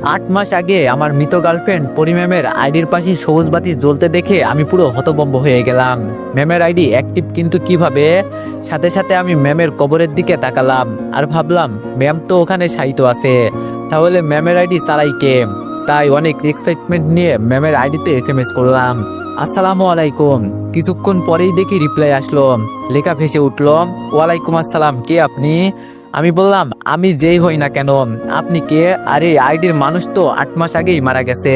8 মাস আগে আমার মৃত গার্লফ্রেন্ড পরি ম্যামের আইডির পাশে সবুজ বাতি জ্বলতে দেখে আমি পুরো হতভম্ব হয়ে গেলাম। ম্যামের আইডি অ্যাক্টিভ, কিন্তু কিভাবে? সাথে সাথে আমি ম্যামের কবরের দিকে তাকালাম আর ভাবলাম ম্যাম তো ওখানে শায়িত আছে, তাহলে ম্যামের আইডি চালাই কে? তাই অনেক এক্সাইটমেন্ট নিয়ে ম্যামের আইডিতে SMS করলাম, আসসালামু আলাইকুম। কিছুক্ষণ পরেই দেখি রিপ্লাই আসলো, লেখা ভেসে উঠল, ওয়ালাইকুম আসসালাম, কে আপনি? আমি বললাম, আমি যেই হই না কেন, আপনি কে? আরে আইডির মানুষ তো 8 মাস আগেই মারা গেছে।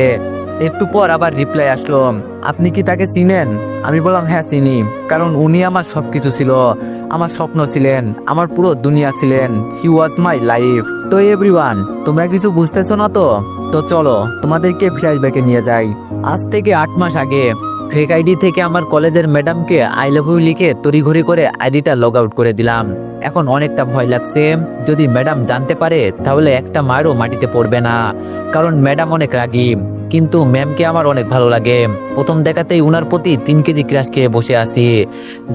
একটু পর আবার রিপ্লাই আসলো, আপনি কি তাকে চিনেন? আমি বললাম, হ্যাঁ চিনি, কারণ উনি আমার সবকিছু ছিল, আমার স্বপ্ন ছিলেন, আমার পুরো দুনিয়া ছিলেন। হি ওয়াজ মাই লাইফ। তো এভরিওয়ান, তোমরা কিছু বুঝতেছো না তো? তো চলো তোমাদেরকে ফ্ল্যাশব্যাকে নিয়ে যাই। আজ থেকে 8 মাস আগে ফেক আইডি থেকে আমার কলেজের ম্যাডামকে আই লাভ ইউ লিখে তড়িঘড়ি করে আইডিটা লগ আউট করে দিলাম। এখন অনেকটা ভয় লাগছে, যদি ম্যাডাম জানতে পারে তাহলে একটা মারও মাটিতে পড়বে না, কারণ ম্যাডাম অনেক রাগী। কিন্তু ম্যামকে আমার অনেক ভালো লাগে, প্রথম দেখাতেই উনার প্রতি 3 কেজি ক্রাশ খেয়ে বসে আছি।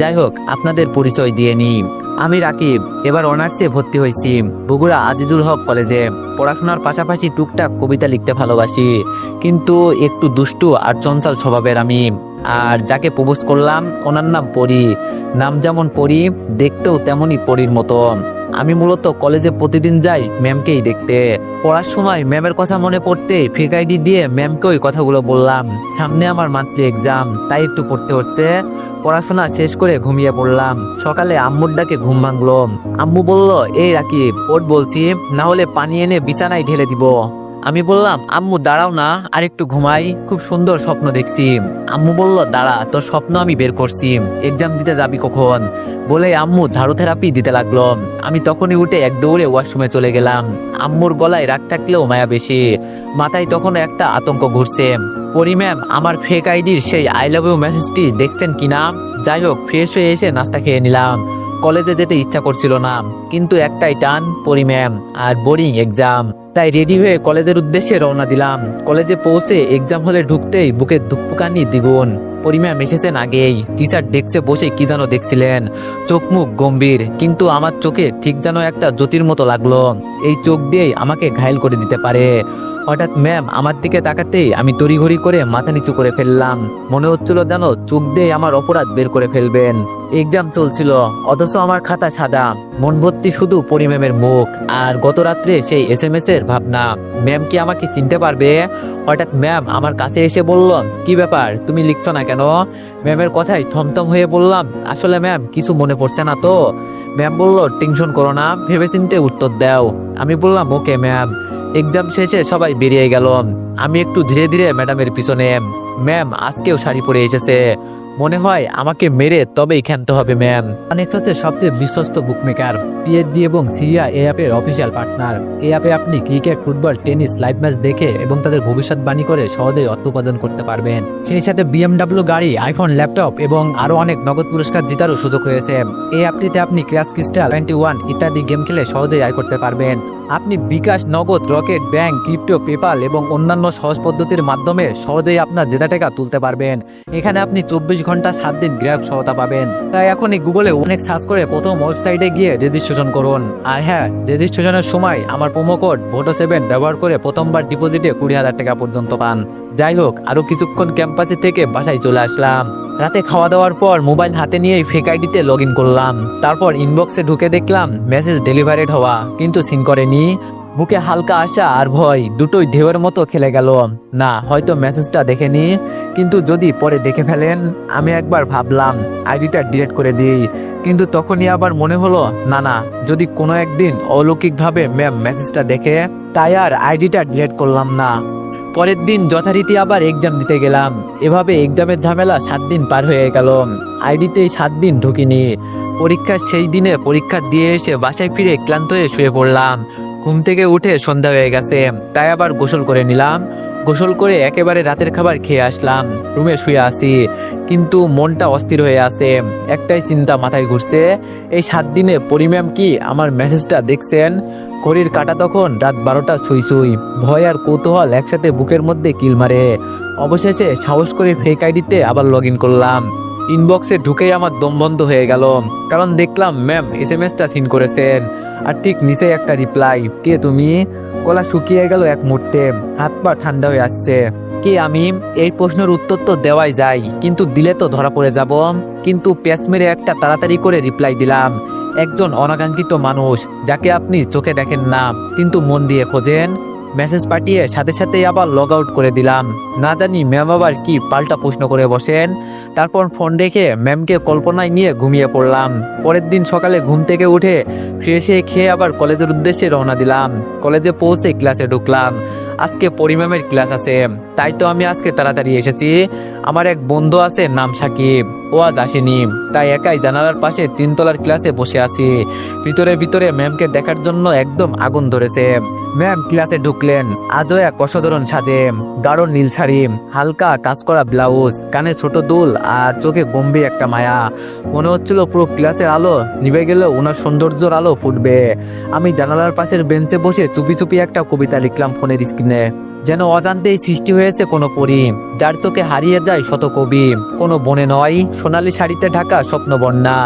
যাই হোক, আপনাদের পরিচয় দিয়ে নি, আমি রাকিব, এবার অনার্সে ভর্তি হয়েছি বগুড়া আজিজুল হক কলেজে। পড়াশোনার পাশাপাশি টুকটাক কবিতা লিখতে ভালোবাসি, কিন্তু একটু দুষ্টু আর চঞ্চল স্বভাবের আমি। আর যাকে প্রপোজ করলাম ওনার নাম পরি, নাম যেমন পরি দেখতেও তেমনই পরির মতো। আমি মূলত কলেজে প্রতিদিন যাই ম্যামকেই দেখতে। পড়ার সময় ম্যামের কথা মনে পড়তে ফেক আইডি দিয়ে ম্যামকে ওই কথাগুলো বললাম। সামনে আমার মান্থলি এক্সাম, তাই একটু পড়তে হচ্ছে। পড়াশোনা শেষ করে ঘুমিয়ে পড়লাম। সকালে আম্মুর ডাকে ঘুম ভাঙলো। আম্মু বলল, এই রাকিব ওঠ বলছি, না হলে পানি এনে বিছানায় ঢেলে দিব। আমি বললাম, আম্মু দাঁড়াও না, আর একটু ঘুমাই, খুব সুন্দর স্বপ্ন দেখছি। আম্মু বলল, দাঁড়া, তোর স্বপ্ন আমি বের করছি, এক্সাম দিতে যাবি কখন? বলে আম্মু ঝাড়ু থেরাপি দিতে লাগলো। আমি তখনই উঠে এক দৌড়ে ওয়াশরুমে চলে গেলাম। আম্মুর গলায় রাগ থাকলেও মায়া বেশি, মাথায় তখন একটা আতঙ্ক ঘুরছে। পরি ম্যাম আমার ফেক আইডির সেই আই লাভ ইউ মেসেজটি দেখছেন কিনা? যাই হোক, ফ্রেশ হয়ে এসে নাস্তা খেয়ে নিলাম। কলেজে যেতে ইচ্ছা করছিল না, কিন্তু একটাই টান, পরি ম্যাম আর বোরিং এক্সাম। তাই রেডি হয়ে কলেজের উদ্দেশ্যে রওনা দিলাম। কলেজে পৌঁছে এক্সাম হলে ঢুকতেই বুকের ধুকপুকানি দ্বিগুণ। পরি ম্যাম এসেছেন আগেই, টিচার ডেস্কে বসে কি যেন দেখছিলেন, চোখ মুখ গম্ভীর, কিন্তু আমার চোখে ঠিক যেন একটা জ্যোতির মতো লাগলো, এই চোখ দিয়েই আমাকে ঘায়েল করে দিতে পারে। হঠাৎ ম্যাম আমার দিকে তাকাতেই আমি তড়িঘড়ি করে মাথা নিচু করে ফেললাম। মনে হচ্ছিল যেন চোখ দিয়ে আমার অপরাধ বের করে ফেলবেন। এক্সাম চলছিল, অথচ আমার খাতা সাদা, মন ভর্তি শুধু পরি ম্যামের মুখ আর গত রাত্রে সেই SMS এর ভাবনা। ম্যাম কি আমাকে চিনতে পারবে? হঠাৎ ম্যাম আমার কাছে এসে বলল, কি ব্যাপার, তুমি লিখছো না কেন? ম্যামের কথায় থমথম হয়ে বললাম, আসলে ম্যাম কিছু মনে পড়ছে না তো। ম্যাম বলল, টেনশন করো না, ভেবেচিন্তে উত্তর দাও। আমি বললাম, ওকে ম্যাম। এক্সাম শেষে সবাই বেরিয়ে গেল, আমি একটু ধীরে ধীরে ম্যাডামের পিছনে। ম্যাম আজকেও শাড়ি পরে এসেছে, মনে হয় আমাকে মেরে তবেই ক্ষান্ত হবে ম্যাম। অনেক হচ্ছে সবচেয়ে বিশ্বস্ত বুকমেকার, পিএইচডি এবং সিরিয়া এই অ্যাপের অফিসিয়াল পার্টনার। এই অ্যাপে আপনি cricket, football, tennis live match দেখে এবং তাদের ভবিষ্যৎবাণী করে সহজেই অর্থ উপার্জন করতে পারবেন। সেই সাথে BMW গাড়ি, আইফোন, ল্যাপটপ এবং আরো অনেক নগদ পুরস্কার জেতারও সুযোগ রয়েছে। এই অ্যাপটিতে আপনি ক্র্যাশ ক্রিস্টাল 21 ইত্যাদি গেম খেলে সহজেই আয় করতে পারবেন। আপনি বিকাশ, নগদ, রকেট, ব্যাংক, ক্রিপ্টো, পেপাল এবং অন্যান্য সহজ পদ্ধতির মাধ্যমে সহজেই আপনার জেতা টাকা তুলতে পারবেন। এখানে আপনি 24 ঘন্টা 7 দিন গ্রাহক সহায়তা পাবেন। তাই এখনই গুগলে অনেক সার্চ করে প্রথম ওয়েবসাইটে গিয়ে রেজিস্ট্রেশন করুন। আর হ্যাঁ, রেজিস্ট্রেশনের সময় আমার প্রোমো কোড VOTO7 ব্যবহার করে প্রথমবার ডিপোজিটে 20,000 টাকা পর্যন্ত পান। যাই হোক, আরো কিছুক্ষণ ক্যাম্পাসে থেকে বাসায় চলে আসলাম। রাতে খাওয়া দাওয়ার পর মোবাইল হাতে নিয়ে ফেক আইডিতে লগ ইন করলাম। তারপর ইনবক্সে ঢুকে দেখলাম মেসেজ ডেলিভারেড হওয়া, কিন্তু সিন করেনি। বুকে হালকা আশা আর ভয় দুটোই ঢেউয়ের মতো খেলে গেল। না, হয়তো মেসেজটা দেখেনি, কিন্তু যদি পরে দেখে ফেলেন। আমি একবার ভাবলাম আইডিটা ডিলিট করে দিই, কিন্তু তখনই আবার মনে হলো, না না, যদি কোনো একদিন অলৌকিকভাবে ম্যাম মেসেজটা দেখে। তাই আর আইডিটা ডিলিট করলাম না। পরের দিন যথারীতি আবার এক্সাম দিতে গেলাম। এভাবে এক্সামের ঝামেলা 7 দিন পার হয়ে গেল। আইডিতে 7 দিন ঢুকিনি। পরীক্ষার সেই দিনে পরীক্ষা দিয়ে এসে বাসায় ফিরে ক্লান্ত হয়ে শুয়ে পড়লাম। ঘুম থেকে উঠে সন্ধ্যা হয়ে গেছে, তাই আবার গোসল করে নিলাম। গোসল করে একেবারে রাতের খাবার খেয়ে আসলাম। রুমে শুয়ে আসি, কিন্তু মনটা অস্থির হয়ে আছে। একটাই চিন্তা মাথায় ঘুরছে, এই 7 দিনে পরি ম্যাম কি আমার মেসেজটা দেখছেন? ঘড়ির কাঁটা তখন রাত 12টা ছুঁই ছুঁই। ভয় আর কৌতূহল একসাথে বুকের মধ্যে কিল মারে। অবশেষে সাহস করে ফেক আইডিতে আবার লগ ইন করলাম। ইনবক্সে ঢুকেই আমার দম বন্ধ হয়ে গেল, কারণ দেখলাম ম্যাম এসএমএসটা সিন করেছেন, আর ঠিক নিচে একটা রিপ্লাই, কে তুমি? গলা শুকিয়ে গেল এক মুহূর্তে, হাত পা ঠান্ডা হয়ে আসছে। কে আমি? এই প্রশ্নের উত্তর তো দেওয়াই যায়, কিন্তু দিলে তো ধরা পড়ে যাব। কিন্তু প্যাচ মেরে একটা তাড়াতাড়ি করে রিপ্লাই দিলাম, একজন অনাকাঙ্ক্ষিত মানুষ যাকে আপনি চোখে দেখেন না কিন্তু মন দিয়ে খোঁজেন। মেসেজ পাঠিয়ে সাথে সাথেই আবার লগ আউট করে দিলাম। না জানি ম্যাম আবার কি পাল্টা প্রশ্ন করে বসেন। তারপর ফোন রেখে ম্যামকে কল্পনায় নিয়ে ঘুমিয়ে পড়লাম। পরের দিন সকালে ঘুম থেকে উঠে ফ্রেশ হয়ে খেয়ে আবার কলেজের উদ্দেশ্যে রওনা দিলাম। কলেজে পৌঁছে ক্লাসে ঢুকলাম। আজকে পরিম্যামের ক্লাস আছে, তাই তো আমি আজকে তাড়াতাড়ি এসেছি। আমার এক বন্ধু আছে নাম সাকিব, ও আজ আসেনি, তাই একাই জানালার পাশে 3 তলার ক্লাসে বসে আছি। ভিতরে ভিতরে ম্যামকে দেখার জন্য একদম আগুন ধরেছে। ম্যাম ক্লাসে ঢুকলেন, আজও এক অসাধারণ সাজে, গাঢ় নীল শাড়ি, হালকা কাজ করা ব্লাউজ, কানে ছোট দুল আর চোখে গম্ভীর একটা মায়া। মনে হচ্ছিল পুরো ক্লাসের আলো নিভে গেলেও ওনার সৌন্দর্যের আলো ফুটবে। আমি জানালার পাশের বেঞ্চে বসে চুপি চুপি একটা কবিতা লিখলাম ফোনের স্ক্রিনে। যেন অজান্তেই সৃষ্টি হয়েছে কোনো পরী, যার চোখে হারিয়ে যায় শত কবি। কোনো বনে নয়, সোনালী শাড়িতে ঢাকা স্বপ্ন বন্যা।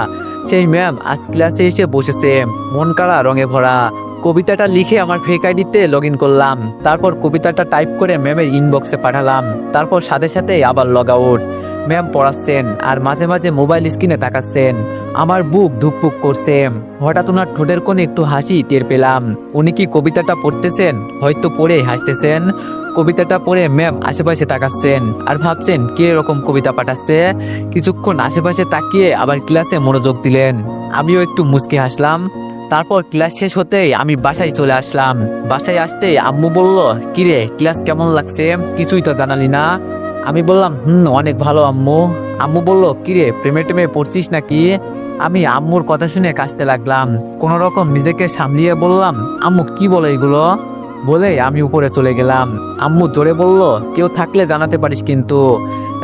সেই ম্যাম আজ ক্লাসে এসে বসেছে, মন কাড়া রঙে ভরা। কবিতাটা লিখে আমার ফেক আইডিতে লগ ইন করলাম। তারপর কবিতাটা টাইপ করে ম্যামের ইনবক্সে পাঠালাম। তারপর সাথে সাথে আবার লগ আউট। ম্যাম পড়াচ্ছেন আর মাঝে মাঝে মোবাইল স্ক্রিনে তাকাচ্ছেন। আমার বুক ধুকপুক করছে। হঠাৎ ওনার ঠোঁটের কোণে একটু হাসি টের পেলাম। উনি কি কবিতাটা পড়তেছেন? হয়তো পড়ে হাসতেছেন। কবিতাটা পড়ে ম্যাম আশেপাশে তাকাচ্ছেন আর ভাবছেন কে এরকম কবিতা পাঠাচ্ছে। কিছুক্ষণ আশেপাশে তাকিয়ে আবার ক্লাসে মনোযোগ দিলেন। আমিও একটু মুচকি হাসলাম। তারপর ক্লাস শেষ হতেই আমি বাসায় চলে আসলাম। বাসায় আসতেই আম্মু বলল, কিরে ক্লাস কেমন লাগছে? কিছুই তো জানালি না। আমি বললাম অনেক ভালো আম্মু। আম্মু বলল, কিরে প্রেমে টেমে পড়ছিস নাকি? আমি আম্মুর কথা শুনে কাশতে লাগলাম। কোনো রকম নিজেকে সামলিয়ে বললাম, আম্মু কি বলে এগুলো? বলে আমি উপরে চলে গেলাম। আম্মু জোরে বলল, কেউ থাকলে জানাতে পারিস কিন্তু।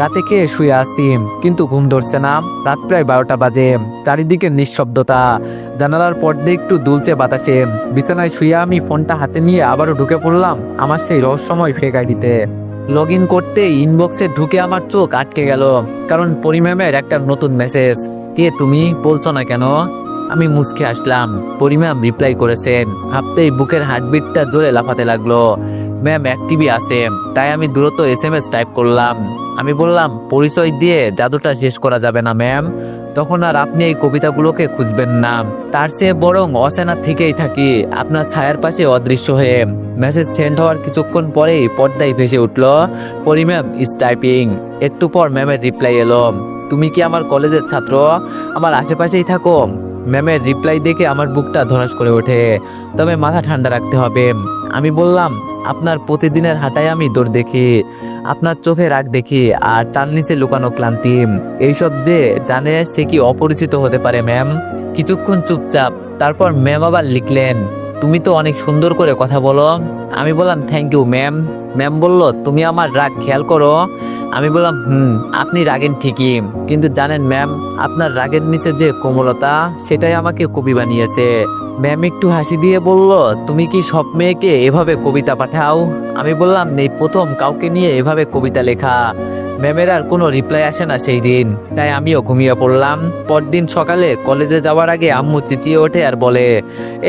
রাতে খেয়ে শুয়ে আছি, কিন্তু ঘুম ধরছে না। রাত প্রায় 12টা বাজে। চারিদিকে নিঃশব্দতা। জানালার পর্দে একটু দুলছে বাতাসে। বিছানায় শুয়ে আমি ফোনটা হাতে নিয়ে আবারও ঢুকে পড়লাম আমার সেই রহস্যময় ফেক আইডিতে। লগ ইন করতে ইনবক্সে ঢুকে আমার চোখ আটকে গেল, কারণ পরিম্যামের একটা নতুন মেসেজ। কে তুমি? বলছো না কেন? আমি মুচকে আসলাম। পরিম্যাম রিপ্লাই করেছেন। ভাবতেই বুকের হার্টবিটটা জোরে লাফাতে লাগলো। ম্যাম অ্যাক্টিভই আছে, তাই আমি দ্রুত এসএমএস টাইপ করলাম। আমি বললাম, পরিচয় দিয়ে জাদুটা শেষ করা যাবে না ম্যাম। তখন আর আপনি এই কবিতাগুলোকে খুঁজবেন না, তার চেয়ে বরং অচেনা থেকেই থাকি আপনার ছায়ার পাশে অদৃশ্য হয়ে। মেসেজ সেন্ড হওয়ার কিছুক্ষণ পরেই পর্দায় ভেসে উঠল, পরিম্যাম ইজ টাইপিং। একটু পর ম্যামের রিপ্লাই এলো, তুমি কি আমার কলেজের ছাত্র? আমার আশেপাশেই থাকো? ম্যামের রিপ্লাই দেখে আমার বুকটা ধড়াস করে ওঠে। তবে মাথা ঠান্ডা রাখতে হবে। আমি বললাম, আপনার প্রতিদিনের হাঁটায় আমি দৌড় দেখি, আপনার চোখে রাগ দেখি, আর তার নিচে লুকানো ক্লান্তি। এইসব যে জানে সে কি অপরিচিত হতে পারে ম্যাম? কিছুক্ষণ চুপচাপ। তারপর ম্যাম আবার লিখলেন, তুমি তো অনেক সুন্দর করে কথা বলো। আমি বললাম, থ্যাংক ইউ ম্যাম। ম্যাম বলল, তুমি আমার রাগ খেয়াল করো? আমি বললাম, আপনি রাগেন ঠিকই, কিন্তু জানেন ম্যাম, আপনার রাগের নিচে যে কোমলতা, সেটাই আমাকে কবি বানিয়েছে। ম্যাম একটু হাসি দিয়ে বলল, তুমি কি সব মেয়েকে এভাবে কবিতা পাঠাও? আমি বললাম, নেই প্রথম কাউকে নিয়ে এভাবে কবিতা লেখা। ম্যামের আর কোনো রিপ্লাই আসে না সেই দিন, তাই আমিও ঘুমিয়ে পড়লাম। পরদিন সকালে কলেজে যাওয়ার আগে আম্মু চেঁচিয়ে ওঠে আর বলে,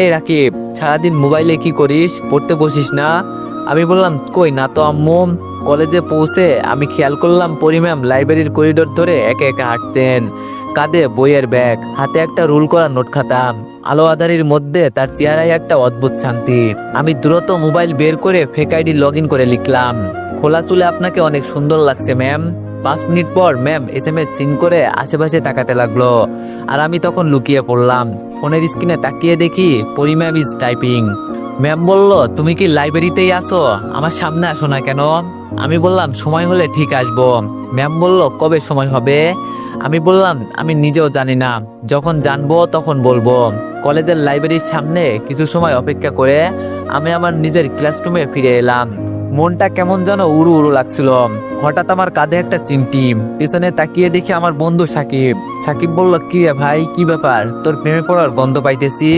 এই রাকিব, সারাদিন মোবাইলে কি করিস? পড়তে বসিস না? আমি বললাম, কই না তো আম্মু। কলেজে পৌঁছে আমি খেয়াল করলাম পরিম্যাম লাইব্রেরির করিডোর ধরে একে একে হাঁটতেন। কাঁধে বইয়ের ব্যাগ, হাতে একটা রুল করা নোট খাতা। আলো আধারির মধ্যে তার চেহারায় একটা অদ্ভুত শান্তি। আমি দ্রুত মোবাইল বের করে ফেক আইডি লগ ইন করে লিখলাম, খোলা চুলে আপনাকে অনেক সুন্দর লাগছে ম্যাম। 5 মিনিট পর ম্যাম এসএমএস সিন করে আশেপাশে তাকাতে লাগলো, আর আমি তখন লুকিয়ে পড়লাম। ফোনের স্ক্রিনে তাকিয়ে দেখি পরিম্যাম ইজ টাইপিং। ম্যাম বলল, তুমি কি লাইব্রেরিতেই আছো? আমার সামনে আসো না কেন? আমি বললাম, সময় হলে ঠিক আসবো। ম্যাম বলল, কবে সময় হবে? আমি বললাম, আমি নিজেও জানি না, যখন জানবো তখন বলবো। কলেজের লাইব্রেরির সামনে কিছু সময় অপেক্ষা করে আমি আমার নিজের ক্লাসরুমে ফিরে এলাম। মনটা কেমন যেন উড়ু উড়ু লাগছিল। হঠাৎ আমার কাঁধে একটা চিমটি। পিছনে তাকিয়ে দেখি আমার বন্ধু সাকিব। সাকিব বলল, কি রে ভাই, কি ব্যাপার? তোর প্রেমে পড়ার গন্ধ পাইতেছি।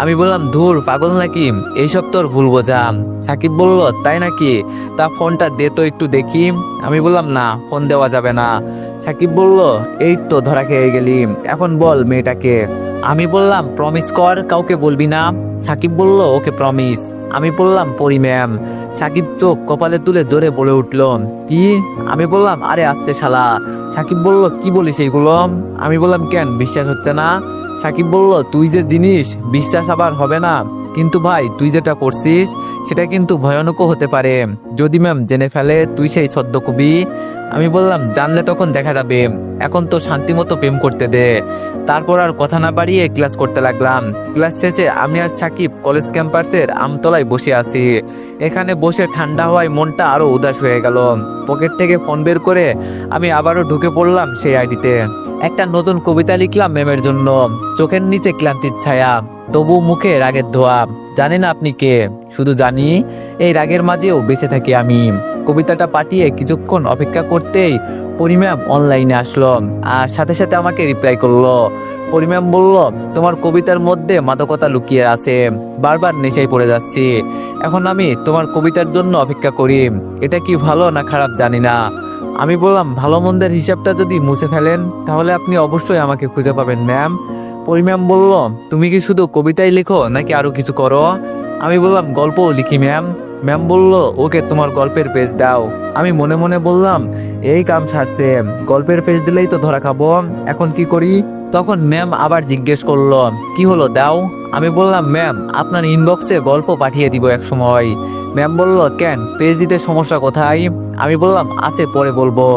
আমি বললাম, ধুর পাগল নাকি, এইসব তোর ভুল বোঝা। সাকিব বলল, তাই নাকি? তা ফোনটা দে তো একটু দেখি। আমি বললাম, না, ফোন দেওয়া যাবে না। সাকিব বলল, এই তো ধরা খেয়ে গেলি, এখন বল মেয়েটাকে। আমি বললাম, প্রমিস কর কাউকে বলবি না। সাকিব বলল, ওকে প্রমিস। আমি বললাম, পরি ম্যাম। সাকিব চোখ কপালে তুলে জোরে বলে উঠল, কি? আমি বললাম, আরে আস্তে শালা। সাকিব বলল, কি বলিস এইগুলো? আমি বললাম, কেন বিশ্বাস হচ্ছে না? সাকিব বলল, তুই যে জিনিস বিশ্বাস আবার হবে না, কিন্তু ভাই তুই যেটা করছিস সেটা কিন্তু ভয়ানকও হতে পারে, যদি ম্যাম জেনে ফেলে তুই সেই সদ্য কবি। আমি বললাম, জানলে তখন দেখা যাবে, এখন তো শান্তিমতো প্রেম করতে দে। তারপর আর কথা না বাড়িয়ে ক্লাস করতে লাগলাম। ক্লাস শেষে আমি আর সাকিব কলেজ ক্যাম্পাসের আমতলায় বসে আছি। এখানে বসে ঠান্ডা হওয়ায় মনটা আরো উদাস হয়ে গেল। পকেট থেকে ফোন বের করে আমি আবারও ঢুকে পড়লাম সেই আইডিতে। একটা নতুন কবিতা লিখলাম ম্যামের জন্য। চোখের নিচে ক্লান্তির ছায়া, তবু মুখে রাগের ধোয়া। জানি না আপনি কে, শুধু জানি এই রাগের মাঝেও বেঁচে থাকি আমি। কবিতাটা পাঠিয়ে কিছুক্ষণ অপেক্ষা করতেই পরিম্যাম অনলাইনে আসলো, আর সাথে সাথে আমাকে রিপ্লাই করলো। পরিম্যাম বলল, তোমার কবিতার মধ্যে মাদকতা লুকিয়ে আছে, বারবার নেশায় পড়ে যাচ্ছি। এখন আমি তোমার কবিতার জন্য অপেক্ষা করি, এটা কি ভালো না খারাপ জানি না। আমি বললাম, ভালো মন্দের হিসাবটা যদি মুছে ফেলেন তাহলে আপনি অবশ্যই আমাকে খুঁজে পাবেন ম্যাম। পরিম্যাম বলল, তুমি কি শুধু কবিতাই লেখো নাকি আরো কিছু করো? আমি বললাম, গল্পও লিখি ম্যাম। ম্যাম বলল, ওকে তোমার গল্পের পেজ দাও। আমি মনে মনে বললাম, এই কাম ছাড়ছে, গল্পের পেজ দিলেই তো ধরা খাবো, এখন কি করি? তখন ম্যাম আবার জিজ্ঞেস করলো, কি হলো দাও? আমি বললাম, ম্যাম আপনার ইনবক্সে গল্প পাঠিয়ে দিব এক সময়। ম্যাম বলল, কেন পেজ দিতে সমস্যা কোথায়? আমি বললাম, আছে পরে বলবো।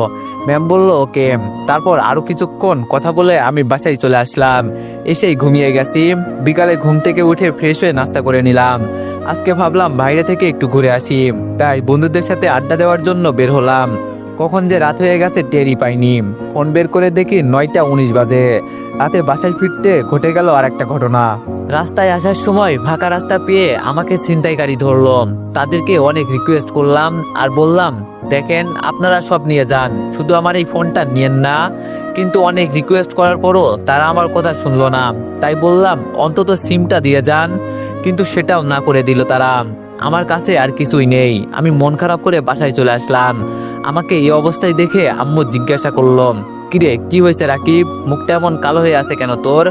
ম্যাম বলল, ওকে। তারপর আরো কিছুক্ষণ কথা বলে আমি বাসায় চলে আসলাম। এসেই ঘুমিয়ে গেছি। বিকালে ঘুম থেকে উঠে ফ্রেশ হয়ে নাস্তা করে নিলাম। আজকে ভাবলাম বাইরে থেকে একটু ঘুরে আসি, তাই বন্ধুদের সাথে আড্ডা দেওয়ার জন্য বের হলাম। কখন যে রাত হয়ে গেছে টেরই পাইনি। ফোন বের করে দেখি 9টা 19 বাজে। রাতে বাসায় ফিরতে ঘটে গেল আর একটা ঘটনা। রাস্তায় আসার সময় ফাঁকা রাস্তা পেয়ে আমাকে ছিনতাইকারী ধরলো। তাদেরকে অনেক রিকোয়েস্ট করলাম আর বললাম, দেখেন আপনারা সব নিয়ে যান, শুধু আমার এই ফোনটা নিয়েন না। কিন্তু অনেক রিকোয়েস্ট করার পরও তারা আমার কথা শুনলো না। তাই বললাম, অন্তত সিমটা দিয়ে যান, কিন্তু সেটাও না করে দিল তারা। আমার কাছে আর কিছুই নেই। আমি মন খারাপ করে বাসায় চলে আসলাম। আমাকে এই অবস্থায় দেখে আম্মু জিজ্ঞাসা করলো, কিরে কি হয়েছে রাকিব, মুখটা এমন কালো হয়ে আছে কেন তোর?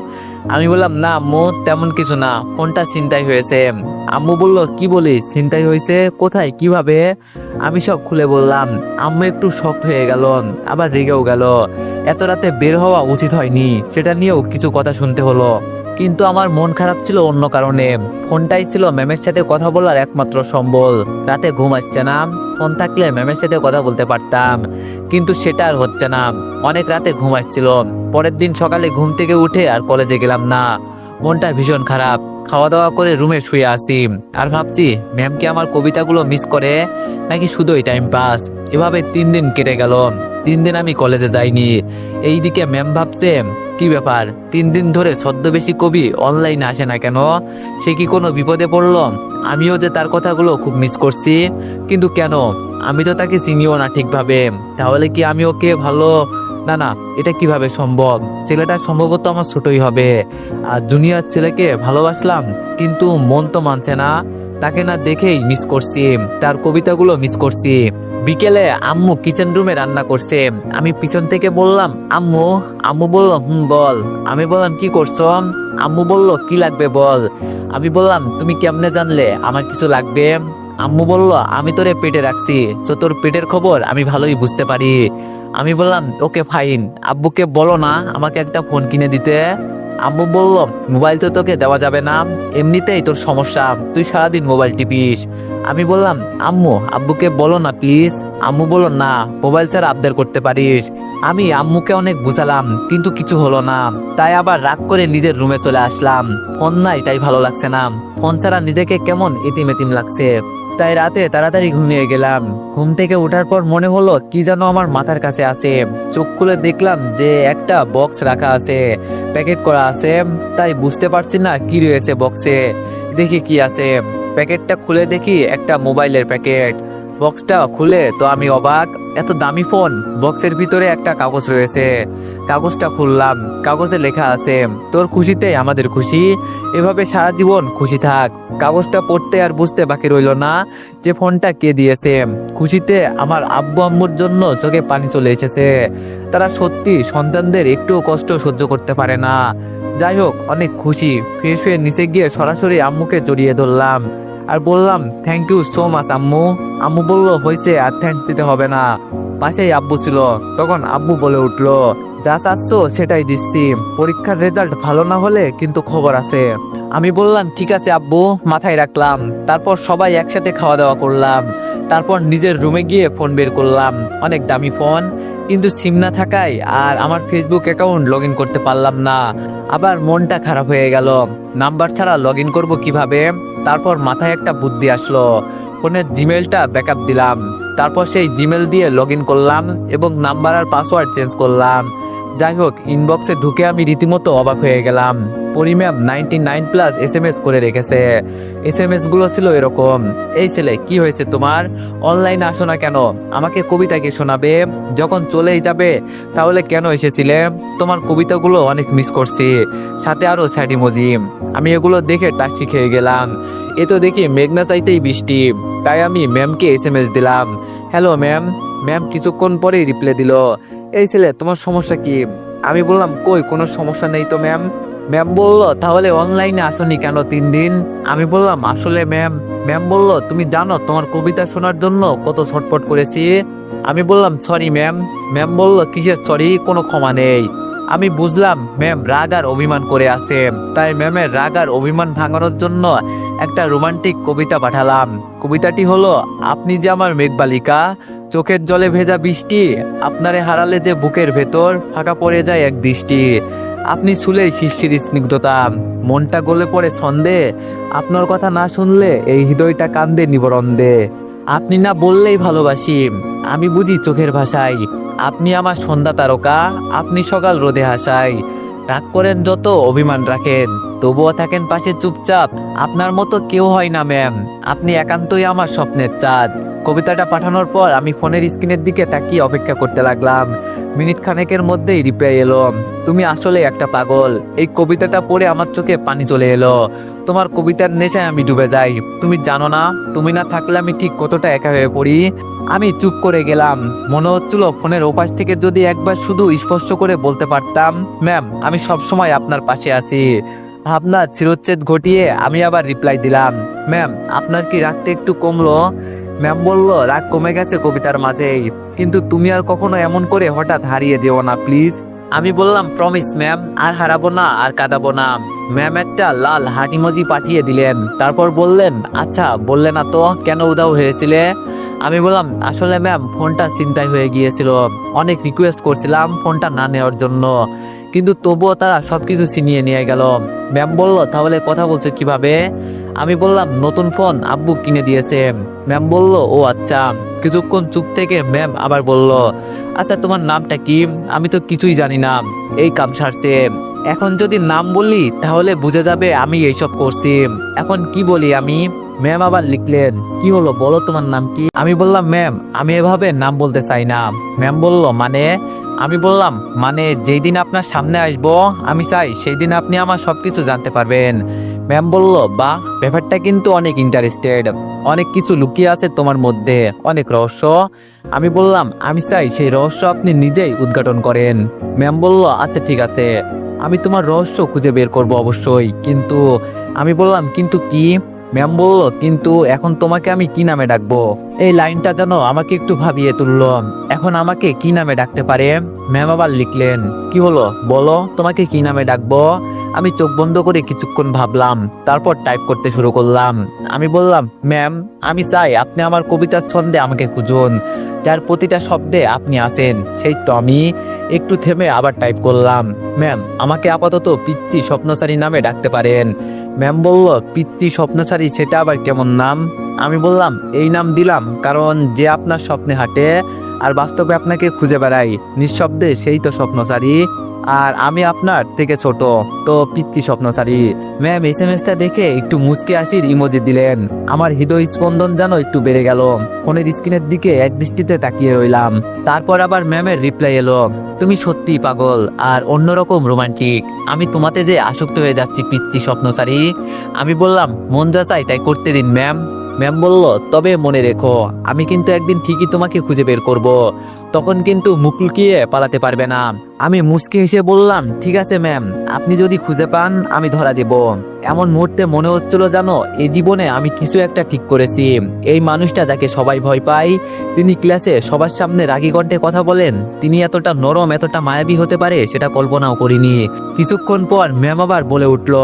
আমি বললাম, না আম্মু তেমন কিছু না, ফোনটা ছিনতাই হয়েছে। আম্মু বলল, কি বলিস, ছিনতাই হয়েছে? কোথায়, কিভাবে? আমি সব খুলে বললাম। আম্মু একটু শক্ট হয়ে গেল, আবার রেগেও গেল। এত রাতে বের হওয়া উচিত হয়নি, সেটা নিয়েও কিছু কথা শুনতে হলো। কিন্তু আমার মন খারাপ ছিল অন্য কারণে। ফোনটাই ছিল ম্যামের সাথে কথা বলার একমাত্র সম্বল। রাতে ঘুম আসছে না, ফোন থাকলে ম্যামের সাথে কথা বলতে পারতাম, কিন্তু সেটা আর হচ্ছে না। অনেক রাতে ঘুম আসছিল। পরের দিন সকালে ঘুম থেকে উঠে আর কলেজে গেলাম না। মনটা ভীষণ খারাপ। খাওয়া দাওয়া করে রুমে শুয়ে আসি আর ভাবছি, ম্যাম কি আমার কবিতাগুলো মিস করে নাকি শুধুই টাইম পাস? এভাবে 3 দিন কেটে গেল। 3 দিন আমি কলেজে যাইনি। এইদিকে ম্যাম ভাবছে, কি ব্যাপার, 3 দিন ধরে ছদ্মবেশী কবি অনলাইনে আসে না কেন? সে কি কোনো বিপদে পড়লো? আমিও যে তার কথাগুলো খুব মিস করছি, কিন্তু কেন? আমি তো তাকে চিনিও না ঠিকভাবে। তাহলে কি আমি ওকে ভালো, না না, এটা কিভাবে সম্ভব? ছেলেটা সম্ভবত আমার ছোটই হবে। আর জুনিয়র ছেলেকে ভালোবাসলাম, কিন্তু মন তো মানছে না। তাকে না দেখেই মিস করছি, তার কবিতাগুলো মিস করছি। বিকেলে আম্মু কিচেন রুমে রান্না করছে। আমি পিছন থেকে বললাম, আম্মু। আম্মু বলল, বল। আমি বললাম, কি করছো? আম্মু বলল, কি লাগবে বল। আমি বললাম, তুমি কেমনে জানলে আমার কিছু লাগবে? আম্মু বলল, আমি তোরে পেটে রাখছি, তো তোর পেটের খবর আমি ভালোই বুঝতে পারি। আমি বললাম, ওকে ফাইন, আব্বুকে বলো না আমাকে একটা ফোন কিনে দিতে। আম্মু বলল, মোবাইল তো তোকে দেওয়া যাবে না, এমনিতেই তোর সমস্যা, তুই সারাদিন মোবাইল টিপিস। আমি বললাম, আম্মু আব্বুকে বলো না প্লিজ। আম্মু বলল, না, মোবাইল ছাড়া আবদার করতে পারিস। আমি আম্মুকে অনেক বুঝালাম, কিন্তু কিছু হলো না। তাই আবার রাগ করে নিজের রুমে চলে আসলাম। ফোন নাই তাই ভালো লাগছে না, ফোন ছাড়া নিজেকে কেমন এতিম এতিম লাগছে। তাই রাতে তাড়াতাড়ি ঘুমিয়ে গেলাম। ঘুম থেকে ওঠার পর মনে হলো কি যেন আমার মাথার কাছে আছে। চোখ খুলে দেখলাম যে একটা বক্স রাখা আছে, প্যাকেট করা আছে। তাই বুঝতে পারছি না কি রয়েছে বক্সে। দেখি কি আছে। প্যাকেটটা খুলে দেখি একটা মোবাইলের প্যাকেট। বক্সটা খুলে তো আমি অবাক, এত দামি ফোন, বক্সের ভিতরে একটা কাগজ রয়েছে। কাগজটা খুললাম, কাগজে লেখা আছে, তোর খুশিতে আমাদের খুশি, এভাবে সারা জীবন খুশি থাক। কাগজটা পড়তে আর বুঝতে বাকি রইল না যে ফোনটা কে দিয়েছে। খুশিতে আমার আব্বু আম্মুর জন্য চোখে পানি চলে এসেছে। তারা সত্যি সন্তানদের একটু কষ্ট সহ্য করতে পারে না। যাই হোক, অনেক খুশি। ফ্রেশ হয়ে নিচে গিয়ে সরাসরি আম্মুকে জড়িয়ে ধরলাম আর বললাম, থ্যাংক ইউ সো মাচ আম্মু। আম্মু বলল, হয়েছে, আর থ্যাঙ্কস দিতে হবে না। পাশেই আব্বু ছিল, তখন আব্বু বলে উঠলো, যা চাচ্ছ সেটাই দিচ্ছি, পরীক্ষার রেজাল্ট ভালো না হলে কিন্তু খবর আছে। আমি বললাম, ঠিক আছে আব্বু, মাথায় রাখলাম। তারপর সবাই একসাথে খাওয়া দাওয়া করলাম। তারপর নিজের রুমে গিয়ে ফোন বের করলাম, অনেক দামি ফোন, কিন্তু সিম না থাকায় আর আমার ফেসবুক অ্যাকাউন্ট লগ ইন করতে পারলাম না। আবার মনটা খারাপ হয়ে গেল, নাম্বার ছাড়া লগ ইন করবো কিভাবে। তারপর মাথায় একটা বুদ্ধি আসলো, ফোনের জিমেলটা ব্যাকআপ দিলাম। তারপর সেই জিমেল দিয়ে লগ ইন করলাম এবং নাম্বার আর পাসওয়ার্ড চেঞ্জ করলাম। যাই হোক, ইনবক্সে ঢুকে আমি রীতিমতো অবাক হয়ে গেলাম। পরিম্যাম 99+ SMS করে রেখেছে। SMS গুলো ছিল এরকম, এই ছেলে, কি হয়েছে তোমার, অনলাইনে আসো না কেন, আমাকে কবিতা কি শোনাবে, যখন চলেই যাবে তাহলে কেন এসেছিলে, তোমার কবিতাগুলো অনেক মিস করছি, সাথে আরো স্যাড ইমোজি। আমি এগুলো দেখে টাস্কি খেয়ে গেলাম। এ তো দেখি মেঘনা চাইতেই বৃষ্টি। তাই আমি ম্যামকে SMS দিলাম, হ্যালো ম্যাম। ম্যাম কিছুক্ষণ পরেই রিপ্লাই দিল, এই ছেলে, তোমার সমস্যা কি। আমি বললাম, কই, কোনো সমস্যা নেই তো ম্যাম। ম্যাম বলল, তাহলে অনলাইনে আসনি কেন 3 দিন। আমি বললাম, আসলে ম্যাম। ম্যাম বলল, তুমি জানো তোমার কবিতা শোনার জন্য কত ছটফট করেছি। আমি বললাম, সরি ম্যাম। ম্যাম বলল, কিসের সরি, কোনো ক্ষমা নেই। আমি বুঝলাম ম্যাম রাগ আর অভিমান করে আছে। তাই ম্যামের রাগ আর অভিমান ভাঙানোর জন্য একটা রোমান্টিক কবিতা পাঠালাম। কবিতাটি হলো, আপনি যে আমার মেঘবালিকা, চোখের জলে ভেজা বৃষ্টি, আপনারে হারালে যে বুকের ভেতর ফাঁকা পড়ে যায় এক দৃষ্টি, আপনি ছুলেই শিশির স্নিগ্ধতা, মনটা গলে পড়ে ছন্দে, আপনার কথা না শুনলে এই হৃদয়টা কান্দে নিবরন্দে, আপনি না বললেই ভালোবাসি, আমি বুঝি চোখের ভাষায়, আপনি আমার সন্ধ্যা তারকা, আপনি সকাল রোদে হাসায়, রাগ করেন যত, অভিমান রাখেন, তবুও থাকেন পাশে চুপচাপ, আপনার মতো কেউ হয় না ম্যাম, আপনি একান্তই আমার স্বপ্নের চাঁদ। কবিতাটা পাঠানোর পর আমি ফোনের স্ক্রিনের দিকে তাকিয়ে অপেক্ষা করতে লাগলাম। মিনিট খানেকের মধ্যেই রিপ্লাই এলো, তুমি আসলে একটা পাগল। এই কবিতাটা পড়ে আমার চোখে পানি চলে এলো। তোমার কবিতার নেশায় আমি ডুবে যাই। তুমি জানো না, তুমি না থাকলে আমি ঠিক কতটা একা হয়ে পড়ি। আমি চুপ করে গেলাম। মনে হচ্ছিল ফোনের ওপাশ থেকে যদি একবার শুধু স্পষ্ট করে বলতে পারতাম, ম্যাম, আমি সবসময় আপনার পাশে আছি। ভাবনা চিরচ্ছেদ ঘটিয়ে আমি আবার রিপ্লাই দিলাম, ম্যাম, আপনার কি রাগটা একটু কমলো। ম্যাম বলল, রাগ কমে গেছে কবিতার মাঝেই, কিন্তু তুমি আর কখনো এমন করে হঠাৎ হারিয়ে যেও না প্লিজ। আমি বললাম, প্রমিস ম্যাম, আর হারাবো না, আর কাঁদাবো না। ম্যাম একটা লাল হার্ট ইমোজি পাঠিয়ে দিলেন। তারপর বললেন, আচ্ছা, বললে না তো কেন উধাও হয়েছিলে। আমি বললাম, আসলে ম্যাম, ফোনটা ছিনতাই হয়ে গিয়েছিল। অনেক রিকোয়েস্ট করছিলাম ফোনটা না নেওয়ার জন্য, কিন্তু তবুও তারা সবকিছু ছিনিয়ে নিয়ে গেল। ম্যাম বলল, তাহলে কথা বলছে কিভাবে। আমি বললাম, নতুন ফোন আব্বু কিনে দিয়েছে। ম্যাম বলল, ও আচ্ছা। কিছুক্ষণ চুপ থেকে ম্যাম আবার বলল, আচ্ছা, তোমার নামটা কি, আমি তো কিছুই জানি না, এই কাম সারছে। এখন যদি নাম বলি তাহলে বুঝে যাবে আমি এইসব করছি, এখন কি বলি আমি। ম্যাম আবার লিখলেন, কি হলো, বলো তোমার নাম কি। আমি বললাম, ম্যাম, আমি এভাবে নাম বলতে চাই না। ম্যাম বলল, মানে। আমি বললাম, মানে যেই দিন আপনার সামনে আসবো আমি চাই সেই দিন আপনি আমার সবকিছু জানতে পারবেন। ম্যাম বলল, বাহ, ব্যাপারটা কিন্তু অনেক ইন্টারেস্টেড, অনেক কিছু লুকিয়ে আছে তোমার মধ্যে, অনেক রহস্য। আমি বললাম, আমি চাই সেই রহস্য আপনি নিজেই উদ্ঘাটন করেন। ম্যাম বলল, আচ্ছা ঠিক আছে, আমি তোমার রহস্য খুঁজে বের করব অবশ্যই, কিন্তু। আমি বললাম, কিন্তু কি। ম্যাম বলল, কিন্তু এখন তোমাকে আমি কি নামে ডাকবো। এই লাইনটা যেন আমাকে একটু ভাবিয়ে তুললো। এখন আমাকে কি নামে ডাকতে পারে। ম্যাম আবার লিখলেন, কি হলো, বলো তোমাকে কি নামে ডাকবো। আমি চোখ বন্ধ করে কিছুক্ষণ ভাবলাম, তারপর টাইপ করতে শুরু করলাম। আমি বললাম, ম্যাম, আমি চাই আপনি আমার কবিতার ছন্দে আমাকে খুঁজুন, যার প্রতিটা শব্দে আপনি আছেন, সেই তো আমি। একটু থেমে আবার টাইপ করলাম, ম্যাম, আমাকে আপাতত পিচ্চি স্বপ্নচারী নামে ডাকতে পারেন। ম্যাম বলল, পিচ্চি স্বপ্নচারী, সেটা আবার কেমন নাম। আমি বললাম, এই নাম দিলাম কারণ যে আপনার স্বপ্নে হাঁটে আর বাস্তবে আপনাকে খুঁজে বেড়াই, নিঃশব্দে সেই তো স্বপ্নচারী। আর আমি আপনার থেকে ছোট, তো পিচ্চি স্বপ্নচারী। ম্যাম এসএমএসটা দেখে একটু মুচকে হাসির ইমোজি দিলেন। আমার হৃদয় স্পন্দন যেন একটু বেড়ে গেল। ফোনের স্ক্রিনের দিকে এক দৃষ্টিতে তাকিয়ে রইলাম। তারপর আবার ম্যামের রিপ্লাই এলো, তুমি সত্যিই পাগল আর অন্যরকম রোমান্টিক। আমি তোমাতে যে আসক্ত হয়ে যাচ্ছি পিচ্চি স্বপ্নচারী। আমি বললাম, মন যা চাই তাই করতে দিন ম্যাম। ম্যাম বলল, তবে মনে রেখো, আমি কিন্তু একদিন ঠিকই তোমাকে খুঁজে বের করব, তখন কিন্তু মুখ লুকিয়ে পালাতে পারবে না। আমি মুচকি হেসে বললাম, ঠিক আছে ম্যাম, আপনি যদি খুঁজে পান আমি ধরা দেব। এমন মুহূর্তে মনে হচ্ছিল জানো, এই জীবনে আমি কিছু একটা ঠিক করেছি। এই মানুষটা যাকে সবাই ভয় পায়, তিনি ক্লাসে সবার সামনে রাগী কণ্ঠে কথা বলেন, তিনি এতটা নরম, এতটা মায়াবী হতে পারে সেটা কল্পনাও করিনি। কিছুক্ষণ পর ম্যাম আবার বলে উঠল,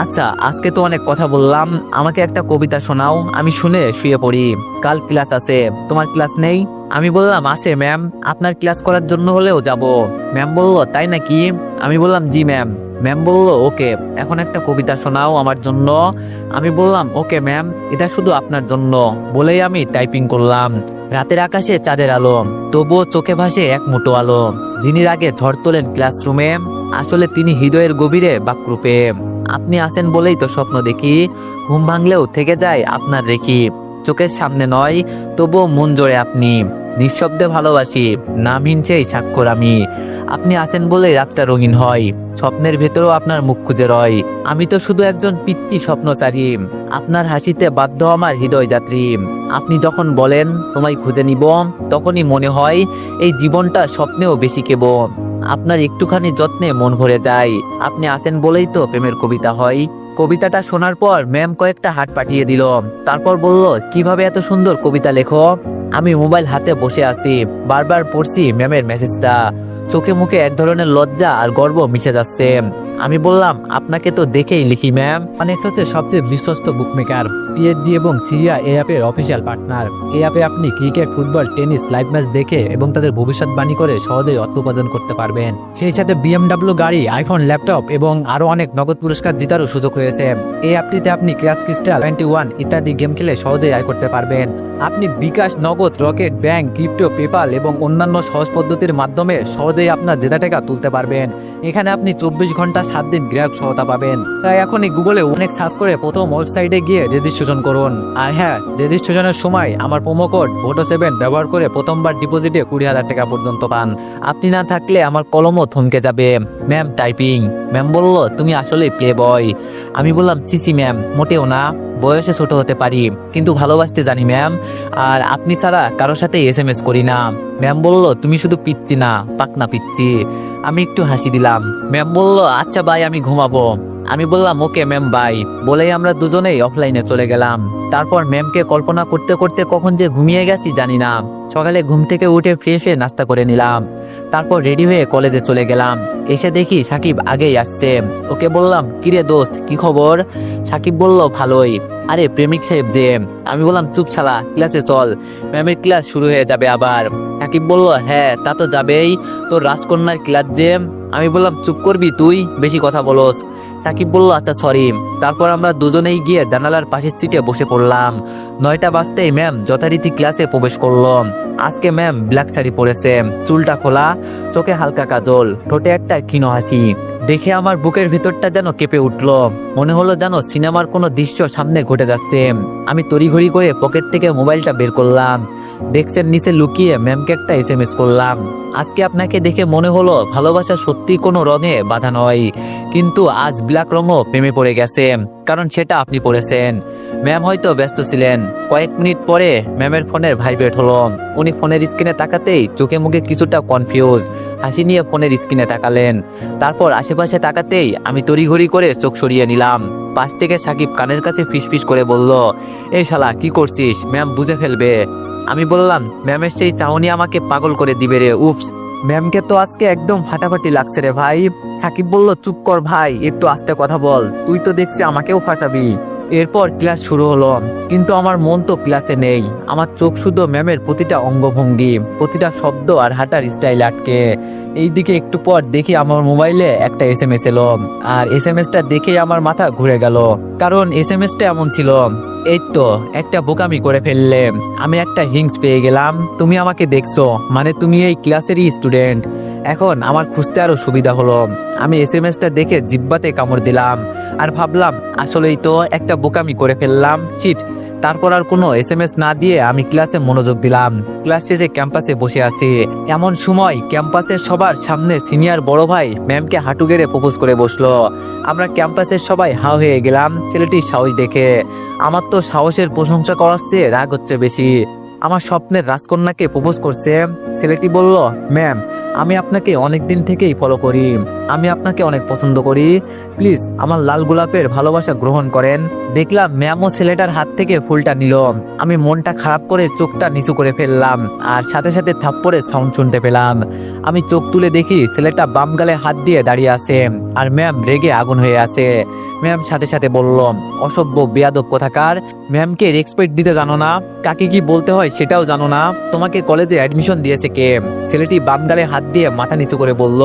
আচ্ছা আজকে তো অনেক কথা বললাম, আমাকে একটা কবিতা শোনাও, আমি শুনে শুয়ে পড়ি। কাল ক্লাস আছে, তোমার ক্লাস নেই? আমি বললাম, আছে ম্যাম, আপনার ক্লাস করার জন্য হলেও যাব। ম্যাম বলল, তাই নাকি? আমি বললাম, জি ম্যাম। ম্যাম বলল, ওকে, এখন একটা কবিতা শোনাও আমার জন্য। আমি বললাম, ওকে ম্যাম, এটা শুধু আপনার জন্য। বলেই আমি টাইপিং করলাম। রাতের আকাশে চাঁদের আলো, তবুও চোখে ভাসে এক মুঠো আলো। যিনি রাগে ঝড় তোলেন ক্লাসরুমে, আসলে তিনি হৃদয়ের গভীরে বাকরূপে। আপনি আছেন বলেই তো স্বপ্ন দেখি, ঘুম ভাঙলেও থেকে যায় আপনার রেখি। চোখের সামনে নয়, তবুও মন জোড়ে আপনি। নিঃশব্দে ভালোবাসি, নামহীন সেই স্বাক্ষর আমি। আপনি আছেন বলেই রাতটা রঙিন হয়, স্বপ্নের ভেতরেও আপনার মুখ খুঁজে রয়। আমি তো শুধু একজন পিচ্চি স্বপ্নচারী, আপনার হাসিতে বাধ্য আমার হৃদয় যাত্রী। আপনি যখন বলেন তোমায় খুঁজে নিব, তখনই মনে হয় এই জীবনটা স্বপ্নেও বেশি কেব। আপনার একটুখানি যত্নে মন ভরে যায়, আপনি আছেন বলেই তো প্রেমের কবিতা হয়। কবিতাটা শোনার পর ম্যাম কয়েকটা হাত পাঠিয়ে দিল। তারপর বলল, কিভাবে এত সুন্দর কবিতা লেখো? আমি মোবাইল হাতে বসে আছি, বারবার পড়ছি ম্যামের মেসেজটা। চোখে মুখে এক ধরনের লজ্জা আর গর্ব মিশে যাচ্ছে। আমি বললাম, আপনাকে তো দেখেই লিখি ম্যাম। অনেক্স হচ্ছে সবচেয়ে বিশ্বস্ত বুকমেকার, পিএইচডি এবং সিরিয়া এই অ্যাপের অফিসিয়াল পার্টনার। এই অ্যাপে আপনি cricket, football, tennis live match দেখে এবং তাদের ভবিষ্যৎবাণী করে সহজেই অর্থ উপার্জন করতে পারবেন। সেই সাথে বিএমডব্লিউ গাড়ি, আইফোন, ল্যাপটপ এবং আরো অনেক নগদ পুরস্কার জেতারও সুযোগ রয়েছে। এই অ্যাপটিতে আপনি ক্র্যাশ ক্রিস্টাল 21 ইত্যাদি গেম খেলে সহজেই আয় করতে পারবেন। আপনি বিকাশ, নগদ, রকেট, ব্যাংক, ক্রিপ্টো, পেপাল এবং অন্যান্য সহজ পদ্ধতির মাধ্যমে সহজেই আপনার জেতা টাকা তুলতে পারবেন। এখানে আপনি 24 ঘন্টা 7 দিন গ্রাহক সহায়তা পাবেন। তাই এখনই গুগলে অনেক সার্চ করে প্রথম ওয়েবসাইটে গিয়ে রেজিস্ট্রেশন করুন। আর হ্যাঁ, রেজিস্ট্রেশনের সময় আমার প্রোমো কোড VOTO7 ব্যবহার করে প্রথমবার ডিপোজিটে 20,000 টাকা পর্যন্ত পান। আপনি না থাকলে আমার কলমও থমকে যাবে। Ma'am typing. ম্যাম বলল, তুমি আসলে প্লে বয়। আমি বললাম, চিসি ম্যাম, মোটেও না, বয়সে ছোট হতে পারি কিন্তু ভালোবাসতে জানি ম্যাম। আর আপনি ছাড়া কারোর সাথে এসএমএস করি না। ম্যাম বলল, তুমি শুধু পিচ্ছি না, পাকনা পিচ্ছি। আমি একটু হাসি দিলাম। ম্যাম বলল, আচ্ছা ভাই, আমি ঘুমাবো। আমি বললাম, ওকে ম্যাম বাই। বলেই আমরা দুজনেই অফলাইনে চলে গেলাম। তারপর ম্যামকে কল্পনা করতে করতে কখন যে ঘুমিয়ে গেছি জানি না। সকালে ঘুম থেকে উঠে ফ্রেশ হয়ে নাস্তা করে নিলাম। তারপর রেডি হয়ে কলেজে চলে গেলাম। এসে দেখি সাকিব আগেই আসছে। ওকে বললাম, কিরে দোস্ত, কি খবর? সাকিব বলল, ভালোই। আরে প্রেমিক সাহেব যে। আমি বললাম, চুপ শালা, ক্লাসে চল, ম্যামের ক্লাস শুরু হয়ে যাবে আবার। সাকিব বলল, হ্যাঁ তা তো যাবেই, তোর রাজকন্যার ক্লাস যে। আমি বললাম, চুপ করবি তুই, বেশি কথা বলস। সাকিব বলল, আচ্ছা সরি। তারপর আমরা দুজনেই গিয়ে জানালার পাশের সিটে বসে পড়লাম। 9টা বাজতেই ম্যাম যথারীতি ক্লাসে প্রবেশ করলো। আজকে ম্যাম ব্ল্যাক শাড়ি পরেছে, চুলটা খোলা, চোখে হালকা কাজল, ঠোঁটে একটা ক্ষীণ হাসি। দেখে আমার বুকের ভেতরটা যেন কেঁপে উঠলো। মনে হলো যেন সিনেমার কোনো দৃশ্য সামনে ঘটে যাচ্ছে। আমি তড়িঘড়ি করে পকেট থেকে মোবাইলটা বের করলাম। ডেস্কের নিচে লুকিয়ে ম্যামকে একটা এসএমএস করলাম। আজকে আপনাকে দেখে মনে হলো ভালোবাসা সত্যি কোনো রঙে বাধা নয়, কিন্তু আজ ব্ল্যাক রঙও প্রেমে পড়ে গেছে, কারণ সেটা আপনি পড়েছেন। ম্যাম হয়তো ব্যস্ত ছিলেন। কয়েক মিনিট পরে ম্যামের ফোনের ভাইব্রেট হলো। উনি ফোনের স্ক্রিনে তাকাতেই চোখে মুখে কিছুটা কনফিউজ, হাসি নিয়ে ফোনের স্ক্রিনে তাকালেন। তারপর আশেপাশে তাকাতেই আমি তড়িঘড়ি করে চোখ সরিয়ে নিলাম। পাশ থেকে সাকিব কানের কাছে ফিসফিস করে বলল, এই শালা কি করছিস, ম্যাম বুঝে ফেলবে। আমি বললাম, ম্যামের সেই চাহনি আমাকে পাগল করে দিবে রে। উপস, ম্যামকে তো আজকে একদম ফাটাফাটি লাগছে রে ভাই। সাকিব বলল, চুপ কর ভাই, একটু আস্তে কথা বল, তুই তো দেখছি আমাকেও ফাঁসাবি। এরপর ক্লাস শুরু হলো, কিন্তু আমার মন তো ক্লাসে নেই। আমার চোখ শুধু ম্যামের প্রতিটা অঙ্গভঙ্গি, প্রতিটা শব্দ আর হাঁটার স্টাইল আটকে। এইদিকে একটু পর দেখি আমার মোবাইলে একটা এসএমএস এলো। আর এসএমএসটা দেখেই আমার মাথা ঘুরে গেল, কারণ এসএমএসটা এমন ছিল, এই তো একটা বোকামি করে ফেললে, আমি একটা হিংস পেয়ে গেলাম, তুমি আমাকে দেখছো, মানে তুমি এই ক্লাসেরই স্টুডেন্ট। এখন আমার খুঁজতে আরো সুবিধা হলো। আমি এসএমএসটা দেখে জিব্বাতে কামড় দিলাম আর ভাবলাম আসলেই তো একটা বোকামি করে ফেললাম, শিট। তারপর আর কোনো এসএমএস না দিয়ে আমি ক্লাসে মনোযোগ দিলাম। ক্লাস শেষে ক্যাম্পাসে বসে আছি, এমন সময় ক্যাম্পাসের সবার সামনে সিনিয়র বড় ভাই ম্যামকে হাঁটু গেড়ে প্রপোজ করে বসলো। আমরা ক্যাম্পাসের সবাই হাঁ হয়ে গেলাম ছেলেটির সাহস দেখে। আমার তো সাহসের প্রশংসা করার চেয়ে রাগ হচ্ছে বেশি। আমার স্বপ্নের রাজকন্যাকে প্রপোজ করছে। ছেলেটি বলল, ম্যাম আমি আপনাকে অনেক দিন থেকেই ফলো করি, আমি আপনাকে অনেক পছন্দ করি, প্লিজ আমার লাল গোলাপের ভালোবাসা গ্রহণ করেন। দেখলাম ম্যামও ছেলেটার হাত থেকে ফুলটা নিল। আমি মনটা খারাপ করে চোখটা নিচু করে ফেললাম আর সাথে সাথে থাপ্পড়ের সাউন্ড শুনতে পেলাম। আমি চোখ তুলে দেখি ছেলেটা বাম গালে হাত দিয়ে দাঁড়িয়ে আছে আর ম্যাম রেগে আগুন হয়ে আছে। ম্যাম সাথে সাথে বলল, অসভ্য বেয়াদব কোথাকার, ম্যামকে রেসপেক্ট দিতে জানো না, কাকে কি বলতে হয় সেটাও জানো না, তোমাকে কলেজে অ্যাডমিশন দিয়েছে কে? ছেলেটি বাম গালে হাত দিয়ে মাথা নিচু করে বলল,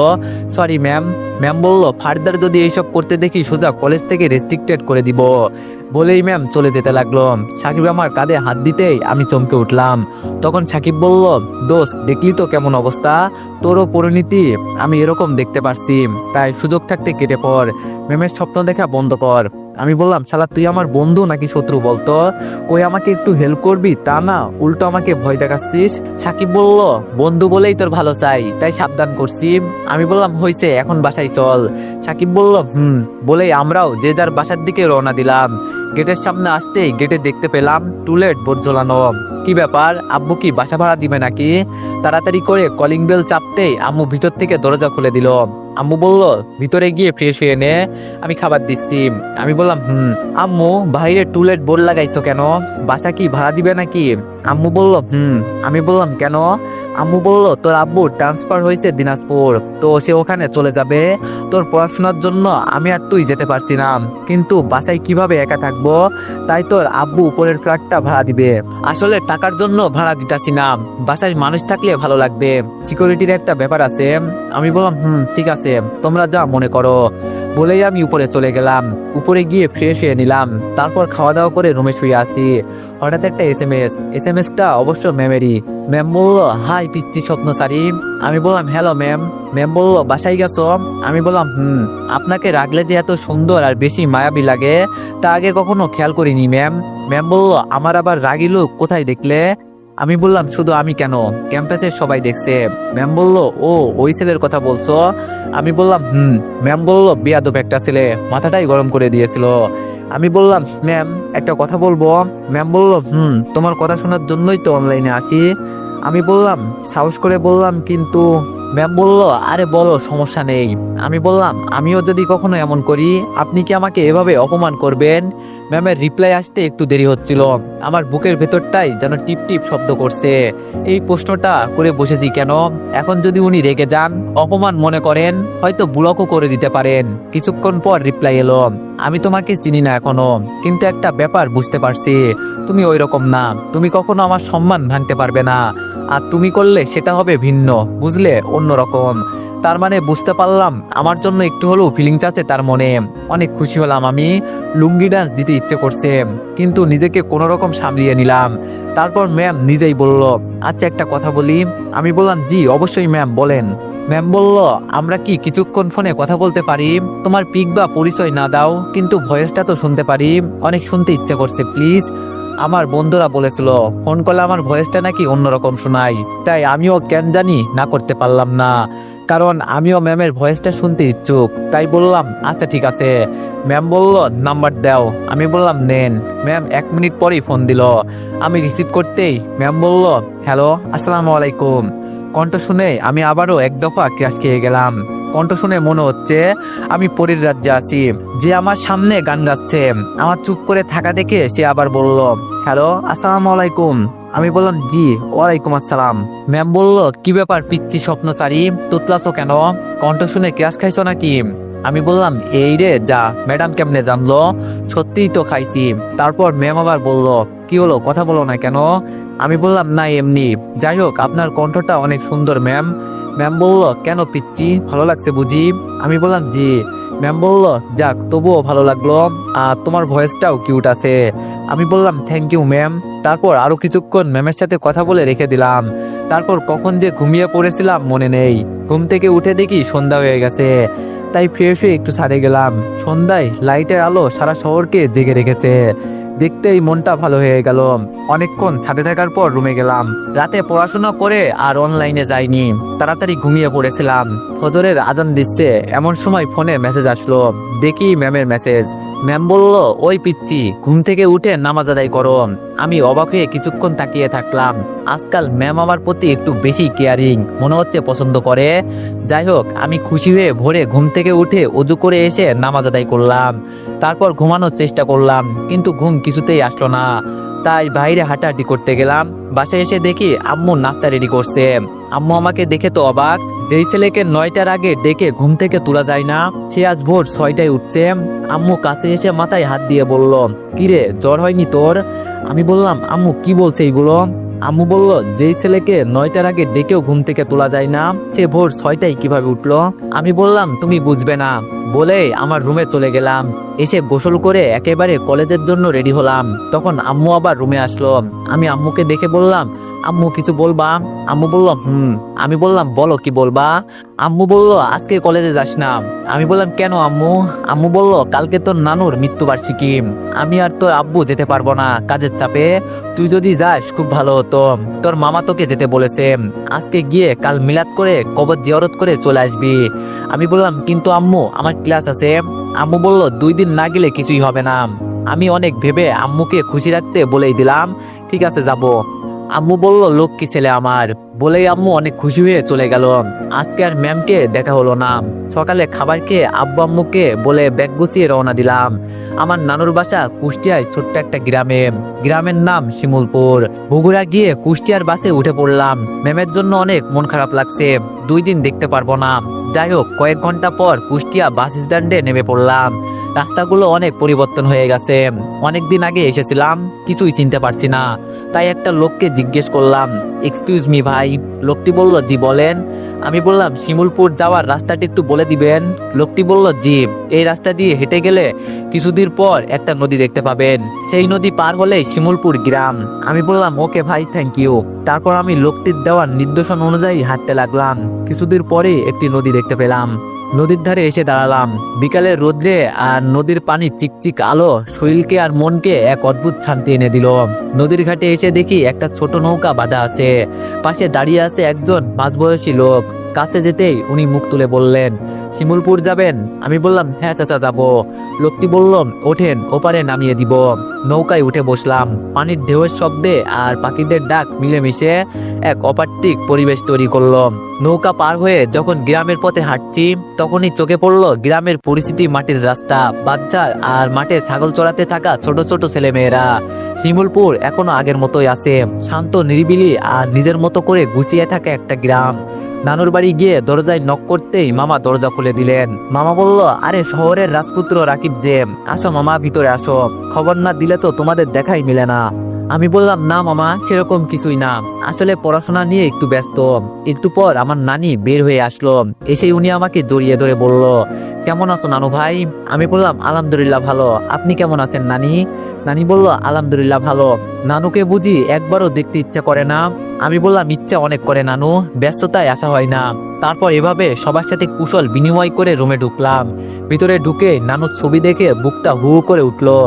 সরি ম্যাম। ম্যাম বলল, ফার্দার যদি এইসব করতে দেখি সোজা কলেজ থেকে রেস্ট্রিক্টেড করে দিব। বলেই ম্যাম চলে যেতে লাগলো। সাকিব আমার কাঁধে হাত দিতেই আমি চমকে উঠলাম। তখন সাকিব বলল, দোস্ত দেখলি তো কেমন অবস্থা, তোরও পরিণতি আমি এরকম দেখতে পারছি, তাই সুযোগ থাকতে কেটে পড়, ম্যামের স্বপ্ন দেখা বন্ধ কর। আমি বললাম, শালা তুই আমার বন্ধু নাকি শত্রু বলতো? ওই আমাকে একটু হেল্প করবি তা না, উল্টো আমাকে ভয় দেখাচ্ছিস। সাকিব বলল, বন্ধু বলেই তোর ভালো চাই তাই সাবধান করছি। আমি বললাম, হয়েছে এখন বাসায় চল। সাকিব বলল, বলেই আমরাও যে যার বাসার দিকে রওনা দিলাম। গেটের সামনে আসতেই গেটে দেখতে পেলাম টুলেট বোর্ড ঝোলানো। কি ব্যাপার, আব্বু কি বাসা ভাড়া দিবে নাকি? তাড়াতাড়ি করে কলিং বেল চাপতেই আম্মু ভিতর থেকে দরজা খুলে দিল। আম্মু বলল, ভিতরে গিয়ে ফ্রেশ হয়ে নে, আমি খাবার দিচ্ছি। আমি বললাম, আম্মু বাইরে টুলেট বোর্ড লাগাইছো কেন, বাসা কি ভাড়া দিবে নাকি? আম্মু বলল, আমি বললাম, কেন? আম্মু বলল, তোর আব্বু ট্রান্সফার হয়েছে দিনাজপুর, তো সে ওখানে চলে যাবে, তোর পড়াশোনার জন্য আমি আর তুই যেতে পারছি না, কিন্তু বাসায় কিভাবে একা থাকবো, তাই তোর আব্বু উপরের ফ্ল্যাটটা ভাড়া দিবে। আসলে টাকার জন্য ভাড়া দিতাছি না, বাসায় মানুষ থাকলে ভালো লাগবে, সিকিউরিটির একটা ব্যাপার আছে। আমি বললাম, ঠিক আছে, তোমরা যা মনে করো। বলেই আমি উপরে চলে গেলাম। উপরে গিয়ে ফ্রেশ হয়ে নিলাম, তারপর খাওয়া দাওয়া করে রুমে শুয়ে আসি। হঠাৎ একটা এসএমএসটা অবশ্য ম্যামেরই। ম্যাম বলল, হাই পিচ্ছি স্বপ্নচারী। আমি বললাম, হ্যালো ম্যাম। ম্যাম বলল, বাসায় গেছো? আমি বললাম, আপনাকে রাখলে যে এত সুন্দর আর বেশি মায়াবী লাগে তা আগে কখনো খেয়াল করিনি ম্যাম। ম্যাম বলল, আমার আবার রাগী লোক কোথায় দেখলে? আমি বললাম, শুধু আমি কেন, ক্যাম্পাসের সবাই দেখছে। ম্যাম বলল, ও ওই ছেলের কথা বলছো? আমি বললাম, ম্যাম বলল, বেয়াদব একটা ছেলে, মাথাটাই গরম করে দিয়েছিল। আমি বললাম, ম্যাম একটা কথা বলবো? ম্যাম বলল, তোমার কথা শোনার জন্যই তো অনলাইনে আসি। আমি বললাম, সাহস করে বললাম, কিন্তু। ম্যাম বলল, আরে বলো, সমস্যা নেই। আমি বললাম, আমিও যদি কখনো এমন করি আপনি কি আমাকে এভাবে অপমান করবেন? ম্যামের রিপ্লাই আসতে একটু দেরি হচ্ছিল। আমার বুকের ভেতরটাই যেন টিপ টিপ শব্দ করছে। এই প্রশ্নটা করে বসেছি কেন? এখন যদি উনি রেগে যান, অপমান মনে করেন, হয়তো ব্লকও করে দিতে পারেন। কিছুক্ষণ পর রিপ্লাই এলো, আমি তোমাকে চিনি না এখনো, কিন্তু একটা ব্যাপার বুঝতে পারছি, তুমি ওই রকম না, তুমি কখনো আমার সম্মান ভাঙতে পারবে না, আর তুমি করলে সেটা হবে ভিন্ন, বুঝলে, অন্যরকম। তার মানে বুঝতে পারলাম আমার জন্য একটু হলেও ফিলিংস আছে তার মনে। অনেক খুশি হলাম আমি। লুঙ্গি ডান্স দিতে ইচ্ছে করছে, কিন্তু নিজেকে কোনো রকম সামলিয়ে নিলাম। তারপর ম্যাম নিজেই বলল, আচ্ছা একটা কথা বলি। আমি বললাম, জি অবশ্যই ম্যাম, বলেন। ম্যাম বলল, আমরা কি কিছুক্ষণ ফোনে কথা বলতে পারি? তোমার পিক বা পরিচয় না দাও, কিন্তু ভয়েসটা তো শুনতে পারি, অনেক শুনতে ইচ্ছে করছে, প্লিজ। আমার বন্ধুরা বলেছিল ফোন করলে আমার ভয়েসটা নাকি অন্যরকম শোনায়, তাই আমিও কেন জানি না করতে পারলাম না, কারণ আমিও ম্যামের ভয়েসটা শুনতে ইচ্ছুক। তাই বললাম, আচ্ছা ঠিক আছে। ম্যাম বলল, নাম্বার দাও। আমি বললাম, নেন। ম্যাম 1 মিনিট পরেই ফোন দিল। আমি রিসিভ করতেই ম্যাম বলল, হ্যালো, আসসালামু আলাইকুম। কণ্ঠ শুনে আমি আবারও এক দফা ক্রাশ খেয়ে গেলাম। কণ্ঠ শুনে মনে হচ্ছে আমি পরীর রাজ্যে আছি, যে আমার সামনে গান গাচ্ছে। আমার চুপ করে থাকা দেখে সে আবার বলল, হ্যালো, আসসালামু আলাইকুম। আমি বললাম, জি ওয়ালাইকুম আসসালাম। ম্যাম বলল, কি ব্যাপার পিচ্ছি স্বপ্নচারী, তোতলাছো কেন? কণ্ঠ শুনে ক্রাশ খাইছো নাকি? আমি বললাম, এই রে যা, ম্যাডাম কেমনে জানলো? সত্যিই তো খাইছি। তারপর ম্যাম আবার বলল, কি হলো, কথা বলো না কেন? আমি বললাম, না এমনি। যাই হোক, আপনার কণ্ঠটা অনেক সুন্দর ম্যাম। ম্যাম বলল, কেন পিচ্ছি, ভালো লাগছে বুঝি? আমি বললাম, জি। ম্যাম বলল, যাক তবুও ভালো লাগলো, আর তোমার ভয়েসটাও কিউট আছে। আমি বললাম থ্যাংক ইউ ম্যাম। তারপর আরো কিছুক্ষণ ম্যামের সাথে কথা বলে রেখে দিলাম। তারপর কখন যে ঘুমিয়ে পড়েছিলাম মনে নেই। ঘুম থেকে উঠে দেখি সন্ধ্যা হয়ে গেছে, তাই ফ্রেশ হয়ে একটু ছাদে গেলাম। সন্ধ্যায় লাইটের আলো সারা শহরকে জেগে রেখেছে, দেখতেই মনটা ভালো হয়ে গেল। অনেকক্ষণ ছাদে থাকার পর রুমে গেলাম। রাতে পড়াশোনা করে আর অনলাইনে যাইনি, তাড়াতাড়ি ঘুমিয়ে পড়েছিলাম। ফজরের আজান দিচ্ছে এমন সময় ফোনে মেসেজ আসলো। দেখি ম্যামের মেসেজ। ম্যাম বলল, ওই পিচ্চি, ঘুম থেকে উঠে নামাজ আদায় করো। আমি অবাক হয়ে কিছুক্ষণ তাকিয়ে থাকলাম। আজকাল ম্যাম আমার প্রতি একটু বেশি কেয়ারিং, মনে হচ্ছে পছন্দ করে। যাই হোক, আমি খুশি হয়ে ভোরে ঘুম থেকে উঠে অজু করে এসে নামাজ আদায় করলাম। তারপর ঘুমানোর চেষ্টা করলাম, কিন্তু ঘুম কিছুতেই আসলো না। তাই বাইরে হাঁটাহাঁটি করতে গেলাম। বাসায় এসে দেখি আম্মু নাস্তা রেডি করছে। আম্মু আমাকে দেখে তো অবাক, যেই ছেলেকে 9টার আগে ডেকে ঘুম থেকে তোলা যায় না, সে আজ ভোর 6টায় উঠছে। আম্মু কাছে এসে মাথায় হাত দিয়ে বলল, কিরে, জ্বর হয়নি তোর? আমি বললাম, আম্মু কি বলছে এগুলো? আম্মু বলল, যেই ছেলেকে 9টার আগে ডেকেও ঘুম থেকে তোলা যায় না, সে ভোর 6টায় কিভাবে উঠলো? আমি বললাম, তুমি বুঝবে না বলে আমার রুমে চলে গেলাম। এসে গোসল করে একেবারে কলেজের জন্য রেডি হলাম। তখন আম্মু আবার রুমে আসলো। আমি আম্মুকে দেখে বললাম, আম্মু কিছু বলবা? আম্মু বলল, আমি বললাম, বলো কি বলবা? আম্মু বলল, আজকে কলেজে যাস না। আমি বললাম, কেন আম্মু? আম্মু বলল, কালকে তোর নানুর মৃত্যুবার্ষিকী, আমি আর তোর আব্বু যেতে পারবো না কাজের চাপে। তুই যদি যাস খুব ভালো হতো, তোর মামা তোকে যেতে বলেছে। আজকে গিয়ে কাল মিলাদ করে কবর জিয়ারত করে চলে আসবি। আমি বললাম, কিন্তু আম্মু, আমার ক্লাস আছে। আম্মু বলল, 2 দিন না গেলে কিছুই হবে না। আমি অনেক ভেবে আম্মুকে খুশি রাখতে বলেই দিলাম, ঠিক আছে যাব। আম্মু বলল, লক্ষ্মী ছেলে আমার, বলেই আম্মু অনেক খুশি হয়ে চলে গেল। আজকে আর ম্যামকে দেখা হলো না। সকালে খাবার খেয়ে আব্বু আম্মুকে বলে ব্যাগ গুছিয়ে রওনা দিলাম। আমার নানুর বাসা কুষ্টিয়ায় ছোট্ট একটা গ্রামে। গ্রামের নাম শিমুলপুর। বগুড়া গিয়ে কুষ্টিয়ার বাসে উঠে পড়লাম। ম্যামের জন্য অনেক মন খারাপ লাগছে, 2 দিন দেখতে পারবো না। যাই হোক, কয়েক ঘন্টা পর কুষ্টিয়া বাস স্ট্যান্ডে নেমে পড়লাম। রাস্তাগুলো অনেক পরিবর্তন হয়ে গেছে। অনেকদিন আগে এসেছিলাম, কিছুই চিনতে পারছি না। তাই একটা লোককে জিজ্ঞেস করলাম, এক্সকিউজ মি ভাই। লোকটি বলল, জি বলেন। আমি বললাম, শিমুলপুর যাওয়ার রাস্তাটি একটু বলে দিবেন। লোকটি বলল, জি, এই রাস্তা দিয়ে হেঁটে গেলে কিছুদিন পর একটা নদী দেখতে পাবেন, সেই নদী পার হলেই শিমুলপুর গ্রাম। আমি বললাম, ওকে ভাই, থ্যাংক ইউ। তারপর আমি লোকটির দেওয়ার নির্দেশন অনুযায়ী হাঁটতে লাগলাম। কিছুদিন পরে একটি নদী দেখতে পেলাম। নদীর ধারে এসে দাঁড়ালাম। বিকালের রোদ্রে আর নদীর পানি চিকচিক আলো শরীরকে আর মনকে এক অদ্ভুত শান্তি এনে দিল। নদীর ঘাটে এসে দেখি একটা ছোট নৌকা বাঁধা আছে। পাশে দাঁড়িয়ে আছে একজন মাঝবয়সী লোক। কাছে যেতেই উনি মুখ তুলে বললেন, শিমুলপুর যাবেন? আমি বললাম, হ্যাঁ চাচা যাব। লোকটি বলল, ওঠেন, ওপারে নামিয়ে দিব। নৌকায় উঠে বসলাম। পানির ঢেউয়ের শব্দে আর পাখিদের ডাক মিলেমিশে এক অপার্থিক পরিবেশ তৈরি করলো। নৌকা পার হয়ে যখন গ্রামের পথে হাঁটছি, তখনই চোখে পড়লো গ্রামের পরিস্থিতি, মাটির রাস্তা, বাচ্চার আর মাঠে ছাগল চড়াতে থাকা ছোট ছোট ছেলেমেয়েরা। শিমুলপুর এখনো আগের মতোই আছে, শান্ত, নিরিবিলি আর নিজের মতো করে গুছিয়ে থাকা একটা গ্রাম। নানুর বাড়ি গিয়ে দরজায় নক করতেই মামা দরজা খুলে দিলেন। মামা বলল, আরে শহরের রাজপুত্র রাকিব যে, আসো মামা, ভিতরে আসো। খবর না দিলে তো তোমাদের দেখাই মিলে না। আমি বললাম, না মামা, সেরকম কিছুই না, আসলে পড়াশোনা নিয়ে একটু ব্যস্ত। একটু পর আমার নানি বের হয়ে আসলো। এসে উনি আমাকে জড়িয়ে ধরে বলল, কেমন আছো নানু ভাই? আমি বললাম, আলহামদুলিল্লাহ ভালো, আপনি কেমন আছেন নানি? নানি বলল, আলহামদুলিল্লাহ ভালো। নানুকে বুঝি একবারও দেখতে ইচ্ছা করে না? আমি বললাম, ইচ্ছা অনেক করে নানু, ব্যস্ততায় আসা হয় না। তারপর এভাবে সবার সাথে কুশল বিনিময় করে রুমে ঢুকলাম। ভিতরে ঢুকে নানুর ছবি দেখে বুকটা হু করে উঠলো।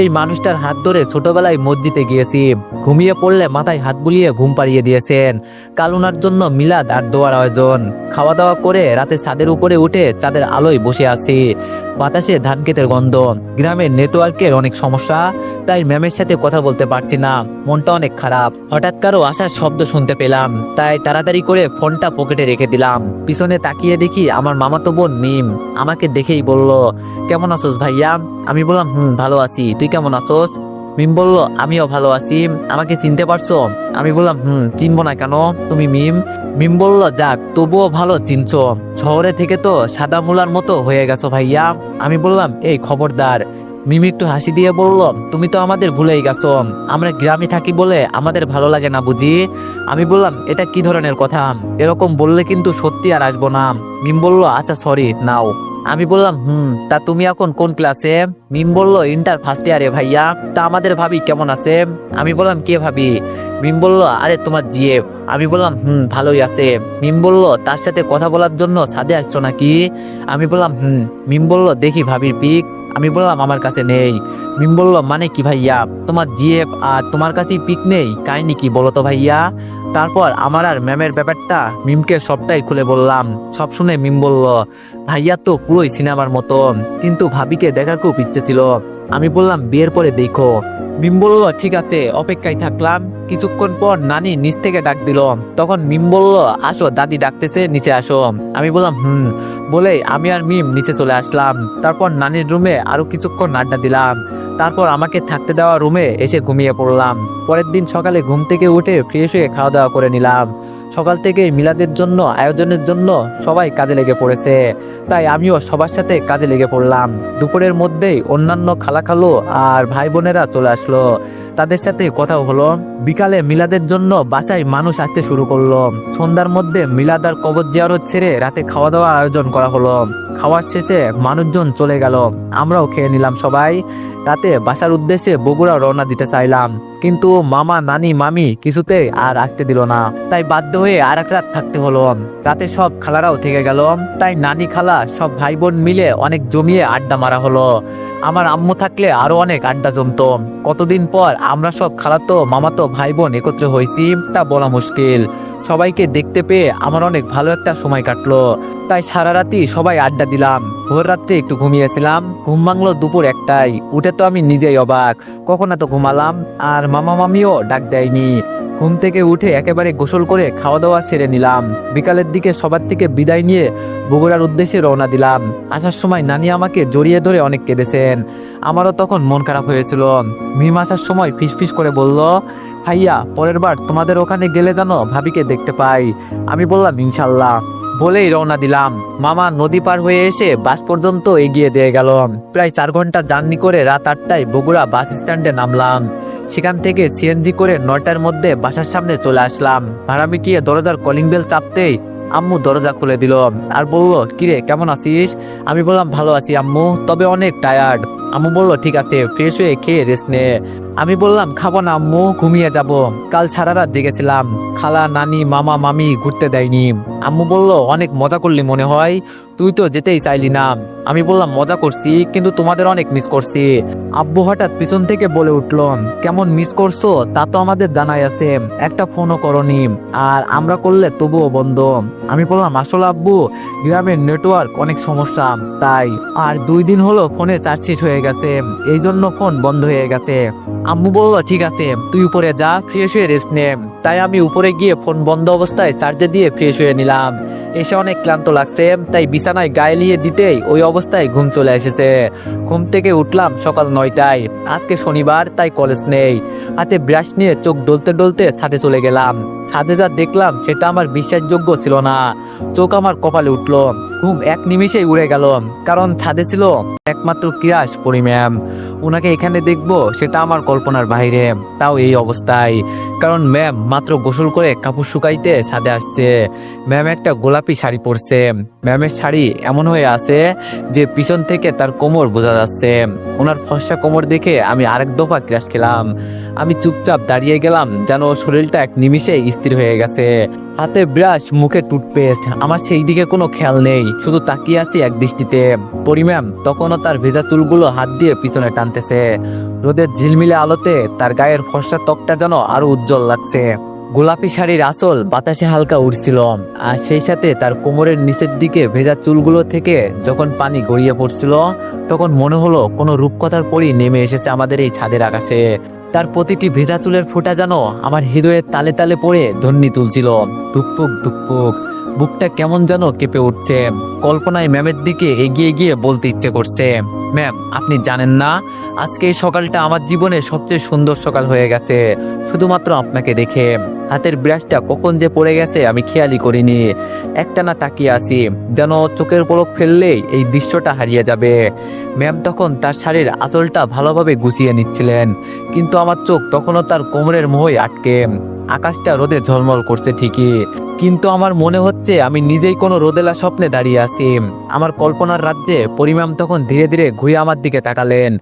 এই মানুষটার হাত ধরে ছোটবেলায় মসজিদে গিয়েছি। ঘুমিয়ে পড়লে মাথায় হাত বুলিয়ে ঘুম পাড়িয়ে দিয়েছেন। কাল উনার জন্য মিলাদ আর দোয়ার আয়োজন। খাওয়া দাওয়া করে রাতে ছাদের উপরে উঠে চাঁদের আলোয় বসে আছি। বাতাসে ধান ক্ষেতের গন্ধ। গ্রামের নেটওয়ার্কের অনেক সমস্যা, তাই ম্যামের সাথে কথা বলতে পারছি না। মনটা অনেক খারাপ। হঠাৎ কারো আসার শব্দ শুনতে পেলাম, তাই তাড়াতাড়ি করে ফোনটা পকেটে রেখে দিলাম। পিছনে তাকিয়ে দেখি আমার মামাতো বোন মিম। আমাকে দেখেই বলল, কেমন আছোস ভাইয়া? আমি বললাম, ভালো আছি, তুই কেমন আছোস? মিম বলল, আমিও ভালো আছি। আমাকে চিনতে পারছো? আমি বললাম, চিনবো না কেন, তুমি মিম। মিম বলল, যাক, তবুও ভালো চিনছো। শহরে থেকে তো সাদা মুলার মতো হয়ে গেছো ভাইয়া। আমি বললাম, এই খবরদার। মিম একটু হাসি দিয়ে বলল, তুমি তো আমাদের ভুলেই গেছো। আমরা গ্রামে থাকি বলে আমাদের ভালো লাগে না বুঝি? আমি বললাম, এটা কি ধরনের কথা? এরকম বললে কিন্তু সত্যি আর আসবো না। মিম বলল, আচ্ছা সরি, নাও। আমি বললাম তা তুমি এখন কোন ক্লাসে? মিম বলল ইন্টার ফার্স্ট ইয়ারে ভাইয়া। তা আমাদের ভাবি কেমন আছে? আমি বললাম কে ভাবি? মিম বলল আরে তোমার জিএফ। আমি বললাম ভালোই আছে। মিম বলল তার সাথে কথা বলার জন্য ছাদে আসছো নাকি? আমি বললাম মিম বলল দেখি ভাবির পিক। আমি বললাম আমার কাছে নেই। মিম বলল মানে কি ভাইয়া, তোমার জিএফ আর তোমার কাছেই পিক নেই? কাহিনী কি বলো তো ভাইয়া? তারপর আমার আর ম্যামের ব্যাপারটা মিমকে সবটাই খুলে বললাম। সব শুনে মিম বলল ভাইয়া তো পুরোই সিনেমার মতো, কিন্তু ভাবিকে দেখার খুব ইচ্ছে ছিল। আমি বললাম বিয়ের পরে দেখো। মিম বলল ঠিক আছে, অপেক্ষায় থাকলাম। কিছুক্ষণ পর নানি নিচ থেকে ডাক দিল। তখন মিম বলল আসো দাদি ডাকতেছে, নিচে আসো। আমি বললাম বলেই আমি আর মিম নিচে চলে আসলাম। তারপর নানির রুমে আরো কিছুক্ষণ আড্ডা দিলাম। তারপর আমাকে থাকতে দেওয়া রুমে এসে ঘুমিয়ে পড়লাম। পরের দিন সকালে ঘুম থেকে উঠে ফ্রেশ হয়ে খাওয়া দাওয়া করে নিলাম। সকাল থেকে মিলাদের জন্য আয়োজনের জন্য সবাই কাজে লেগে পড়েছে, তাই আমিও সবার সাথে কাজে লেগে পড়লাম। দুপুরের মধ্যেই অন্যান্য খালাখালো আর ভাই বোনেরা চলে আসলো, তাদের সাথে কথাও হলো। বিকালে মিলাদের জন্য বাসায় মানুষ আসতে শুরু করলো। সন্ধ্যার মধ্যে মিলাদ আর কবর জিয়ারত ছেড়ে রাতে খাওয়া দাওয়ার আয়োজন করা হলো। খাওয়ার শেষে মানুষজন চলে গেল, আমরাও খেয়ে নিলাম সবাই। রাতে বাসার উদ্দেশ্যে বগুড়া রওনা দিতে চাইলাম, কিন্তু মামা নানি মামি কিছুতেই আর আসতে দিল না, তাই বাধ্য হয়ে আর এক রাত থাকতে হলো। রাতে সব খালারাও থেকে গেল, তাই নানি খালা সব ভাই বোন মিলে অনেক জমিয়ে আড্ডা মারা হলো। আমার আম্মু থাকলে আরো অনেক আড্ডা জমতো। কতদিন পর আমরা সব খালাতো মামাতো ভাই বোন একত্রে হয়েছি তা বলা মুশকিল। সবাইকে দেখতে পেয়ে আমার অনেক ভালো একটা সময় কাটলো, তাই সারা রাতি সবাই আড্ডা দিলাম। ভোর রাত্রে একটু ঘুমিয়েছিলাম, ঘুম ভাঙলো দুপুর 1টায়। উঠে তো আমি নিজেই অবাক, কখন এত ঘুমালাম আর মামা মামিও ডাক দেয়নি। ঘুম থেকে উঠে একেবারে গোসল করে খাওয়া দাওয়া সেরে নিলাম। বিকালের দিকে সবার থেকে বিদায় নিয়ে বগুড়ার উদ্দেশ্যে রওনা দিলাম। আসার সময় নানি আমাকে জড়িয়ে ধরে অনেক কেঁদেছেন। আমারও তখন মন খারাপ হয়েছিল। মিম আসার সময় ফিসফিস করে বলল ভাইয়া পরের বার তোমাদের ওখানে গেলে যেন ভাবিকে দেখতে পাই। আমি বললাম ইনশাল্লাহ। বলেই রওনা দিলাম। মামা নদী পার হয়ে এসে বাস পর্যন্ত এগিয়ে দিয়ে গেল। প্রায় 4 ঘন্টা জার্নি করে রাত 8টায় বগুড়া বাস স্ট্যান্ডে নামলাম। সেখান থেকে সিএনজি করে 9টার মধ্যে বাসার সামনে চলে আসলাম। ভাড়া মিটিয়ে দরজার কলিং বেল চাপতেই আম্মু দরজা খুলে দিল আর বলল কিরে কেমন আছিস? আমি বললাম ভালো আছি আম্মু, তবে অনেক টায়ার্ড। আম্মু বলল ঠিক আছে, ফ্রেশ হয়ে খেয়ে রেস্ট নে। আমি বললাম খাবো না আম্মু, ঘুমিয়ে যাব, কাল সারা রাত জেগেছিলাম, খালা নানি মামা মামি ঘুরতে দেয়নি। আম্মু বলল অনেক মজা করলি মনে হয়, তুই তো যেতেই চাইলি না। আমি বললাম মজা করছি, কিন্তু তোমাদের অনেক মিস করছি। আব্বু হঠাৎ পিছন থেকে বলে উঠল কেমন মিস করছো তা তো আমাদের জানাই আছে, একটা ফোনও করনি, আর আমরা করলে তবুও বন্ধ। আমি বললাম আসলে আব্বু গ্রামের নেটওয়ার্ক অনেক সমস্যা তাই, আর 2 দিন হলো ফোনে চার্জ শেষ হয়ে গেছে, এই জন্য ফোন বন্ধ হয়ে গেছে। আম্মু বলল ঠিক আছে তুই উপরে যা, ফ্রেশ হয়ে রেস্ট নে। তাই আমি উপরে গিয়ে ফোন বন্ধ অবস্থায় চার্জে দিয়ে ফ্রেশ হয়ে নিলাম। এসে অনেক ক্লান্ত লাগছে, তাই বিছানায় গায়ে নিয়ে দিতেই ওই অবস্থায় ঘুম চলে এসেছে। ঘুম থেকে উঠলাম সকাল 9টায়। আজকে শনিবার তাই কলেজ নেই। হাতে ব্রাশ নিয়ে চোখ ডলতে ডলতে ছাদে চলে গেলাম। ছাদে যা দেখলাম সেটা আমার বিশ্বাসযোগ্য ছিল না। চোখ আমার কপালে উঠলো, ঘুম এক নিমিষেই উড়ে গেল, কারণ ছাদে ছিল একমাত্র ক্রাশ পরি ম্যাম। ওনাকে এখানে দেখবো সেটা আমার কল্পনার বাইরে, তাও এই অবস্থায়। কারণ ম্যাম মাত্র গোসল করে কাপড় শুকাইতে ছাদে আসছে। ম্যাম একটা গোলাপি শাড়ি পরছে। ম্যামের শাড়ি এমন হয়ে আছে যে পিছন থেকে তার কোমর বোঝা যাচ্ছে। ওনার ফর্সা কোমর দেখে আমি আরেক দফা ক্রাশ খেলাম। আমি চুপচাপ দাঁড়িয়ে গেলাম, যেন শরীরটা এক নিমিষে স্থির হয়ে গেছে। হাতে ব্রাশ, মুখে টুথপেস্ট, আমার সেই দিকে কোনো খেয়াল নেই, শুধু তাকিয়ে আছি এক দৃষ্টিতে। পরি ম্যাম তখনও তার ভেজা চুলগুলো হাত দিয়ে পিছনে টানতেছে। রোদের ঝিলমিলে আলোতে তার গায়ের ফর্সা ত্বকটা যেন আরো উজ্জ্বল লাগছে। গোলাপি শাড়ির আঁচল বাতাসে হালকা উড়ছিল, আর সেই সাথে তার কোমরের নিচের দিকে ভেজা চুলগুলো থেকে যখন পানি গড়িয়ে পড়ছিল, তখন মনে হলো কোনো রূপকথার পরই নেমে এসেছে আমাদের এই ছাদের আকাশে। তার প্রতিটি ভেজা চুলের ফোঁটা যেন আমার হৃদয়ের তালে তালে পড়ে ধ্বনি তুলছিল। ধুকপুক ধুকপুক, বুকটা কেমন যেন কেঁপে উঠছে। কল্পনায় ম্যামের দিকে এগিয়ে গিয়ে বলতে ইচ্ছে করছে, ম্যাম আপনি জানেন না, আজকে এই সকালটা আমার জীবনে সবচেয়ে সুন্দর সকাল হয়ে গেছে, শুধুমাত্র আপনাকে দেখে। হাতের ব্রাশটা কখন যে পড়ে গেছে আমি খেয়ালই করিনি। একটানা তাকিয়ে আসি, যেন চোখের পলক ফেললেই এই দৃশ্যটা হারিয়ে যাবে। ম্যাম তখন তার শাড়ির আঁচলটা ভালোভাবে গুছিয়ে নিচ্ছিলেন, কিন্তু আমার চোখ তখনও তার কোমরের মোহে আটকে। আকাশটা রোদে ঝলমল করছে ঠিকই, কিন্তু আমার মনে হচ্ছে আমি নিজেই কোনো রোদেলা স্বপ্নে দাঁড়িয়ে আছি। আমার কল্পনার রাজ্যে পরি ম্যাম তখন ধীরে ধীরে ঘুরে আমার দিকে তাকালেন।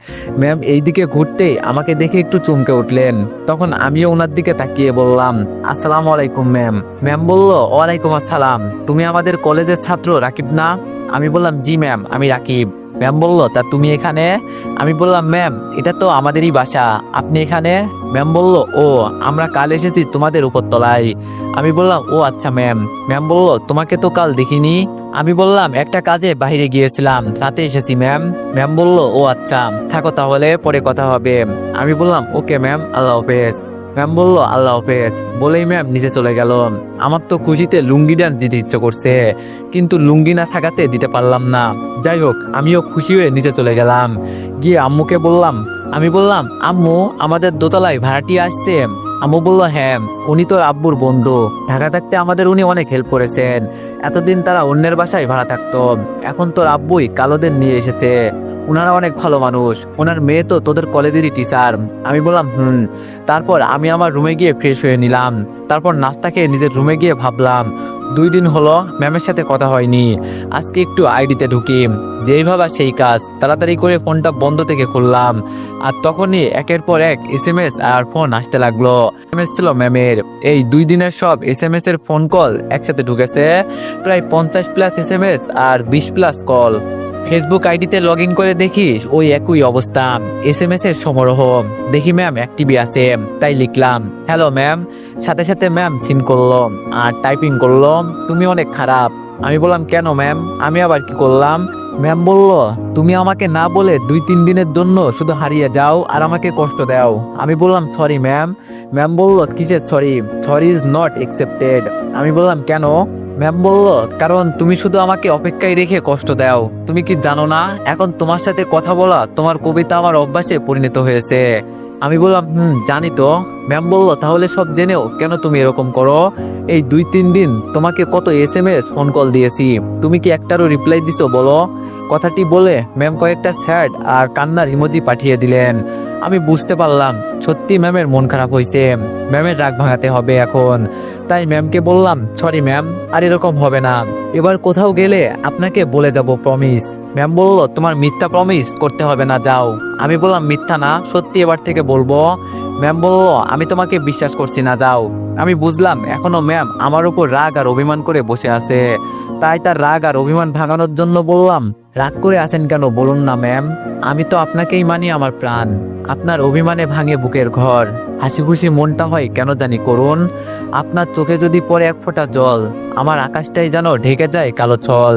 ম্যাম এই দিকে ঘুরতেই আমাকে দেখে একটু চমকে উঠলেন। তখন আমিও ওনার দিকে তাকিয়ে বললাম, আসসালামু আলাইকুম ম্যাম। ম্যাম বলল, ওয়ালাইকুম আসসালাম। তুমি আমাদের কলেজের ছাত্র রাকিব না? আমি বললাম, জি ম্যাম, আমি রাকিব। ম্যাম বলল, তা তুমি এখানে? আমি বললাম, ম্যাম এটা তো আমাদেরই বাসা, আপনি এখানে? ম্যাম বলল, ও আমরা কাল এসেছি তোমাদের উপরতলায়। আমি বললাম, ও আচ্ছা ম্যাম। ম্যাম বলল, তোমাকে তো কাল দেখিনি। আমি বললাম, একটা কাজে বাইরে গিয়েছিলাম, রাতে এসেছি ম্যাম। ম্যাম বলল, ও আচ্ছা, থাকো তাহলে, পরে কথা হবে। আমি বললাম, ওকে ম্যাম, আল্লাহ হাফেজ। ম্যাম বলল, আল্লাহ হাফেজ বলেই ম্যাম নিচে চলে গেল। আমার তো খুশিতে লুঙ্গি ডান্স দিতে ইচ্ছে করছে, কিন্তু লুঙ্গি না থাকাতে দিতে পারলাম না। যাই হোক, আমিও খুশি হয়ে নিচে চলে গেলাম। গিয়ে আম্মুকে বললাম, আমি বললাম, আম্মু আমাদের দোতলায় ভাড়াটিয়া আসছে। আম্মু বলল, হ্যাঁ উনি তোর আব্বুর বন্ধু, ঢাকা থাকতে আমাদের উনি অনেক হেল্প করেছেন। এতদিন তারা অন্যের বাসায় ভাড়া থাকতো, এখন তোর আব্বুই কালোদের নিয়ে এসেছে। ওনারা অনেক ভালো মানুষ, ওনার মেয়ে তো তোদের কলেজেরই টিচার। আমি বললাম, তারপর আমি আমার রুমে গিয়ে ফ্রেশ হয়ে নিলাম। তারপর নাস্তা খেয়ে নিজের রুমে গিয়ে ভাবলাম, 2 দিন হলো ম্যামের সাথে কথা হয়নি, আজকে একটু আইডিতে ঢুকি। যেই ভাবা সেই কাজ, তাড়াতাড়ি করে ফোনটা বন্ধ থেকে খুললাম। আর তখনই একের পর এক SMS আর ফোন আসতে লাগলো। SMS ছিল ম্যামের। এই 2 দিনের সব SMS এর ফোন কল একসাথে ঢুকেছে, প্রায় 50+ SMS আর 20+ কল। ফেসবুক আইডিতে লগ ইন করে দেখি ওই একই অবস্থা, SMS এর সমারোহ। দেখি ম্যাম অ্যাক্টিভই আছে, তাই লিখলাম, হ্যালো ম্যাম। সাথে সাথে ম্যাম সিন করলো আর টাইপিং করলো, তুমি অনেক খারাপ। আমি বললাম, কেন ম্যাম? আমি আবার কি করলাম? ম্যাম বলল, তুমি আমাকে না বলে 2-3 দিনের জন্য শুধু হারিয়ে যাও আর আমাকে কষ্ট দাও। আমি বললাম, সরি ম্যাম। ম্যাম বলল, কিসের sorry? Sorry is not accepted. আমি বললাম, কেন? ম্যাম বলল, কারণ তুমি শুধু আমাকে অপেক্ষায় রেখে কষ্ট দাও। তুমি কি জানো না, এখন তোমার সাথে কথা বলা, তোমার কবিতা আমার অভ্যাসে পরিণত হয়েছে। আমি বললাম, জানি তো। ম্যাম বলল, তাহলে সব জেনেও কেন তুমি এরকম করো? এই 2-3 দিন তোমাকে কত SMS ফোন কল দিয়েছি, তুমি কি একটারও রিপ্লাই দিছো বলো? কথাটি বলে ম্যাম কয়েকটা স্যাড আর কান্নার ইমোজি পাঠিয়ে দিলেন। আমি বুঝতে পারলাম সত্যি ম্যামের মন খারাপ হয়েছে, ম্যামের রাগ ভাঙাতে হবে এখন। তাই ম্যামকে বললাম, সরি ম্যাম, আর এরকম হবে না। এবার কোথাও গেলে আপনাকে বলে যাব, প্রমিস। ম্যাম বলল, তোমার মিথ্যা প্রমিস করতে হবে না, যাও। আমি বললাম, মিথ্যা না, সত্যি এবার থেকে বলবো। ম্যাম বলল, আমি তোমাকে বিশ্বাস করছি না, যাও। আমি বুঝলাম এখনো ম্যাম আমার উপর রাগ আর অভিমান করে বসে আছে। তাই তার রাগ আর অভিমান ভাঙানোর জন্য বললাম, রাগ করে আছেন কেন বলুন না ম্যাম, আমি তো আপনাকেই মানি আমার প্রাণ। আপনার অভিমানে ভাঙে বুকের ঘর, হাসি খুশি মনটা হয় কেন জানি করুন। আপনার চোখে যদি পড়ে এক ফোঁটা জল, আমার আকাশটাই যেন ঢেকে যায় কালো ছল।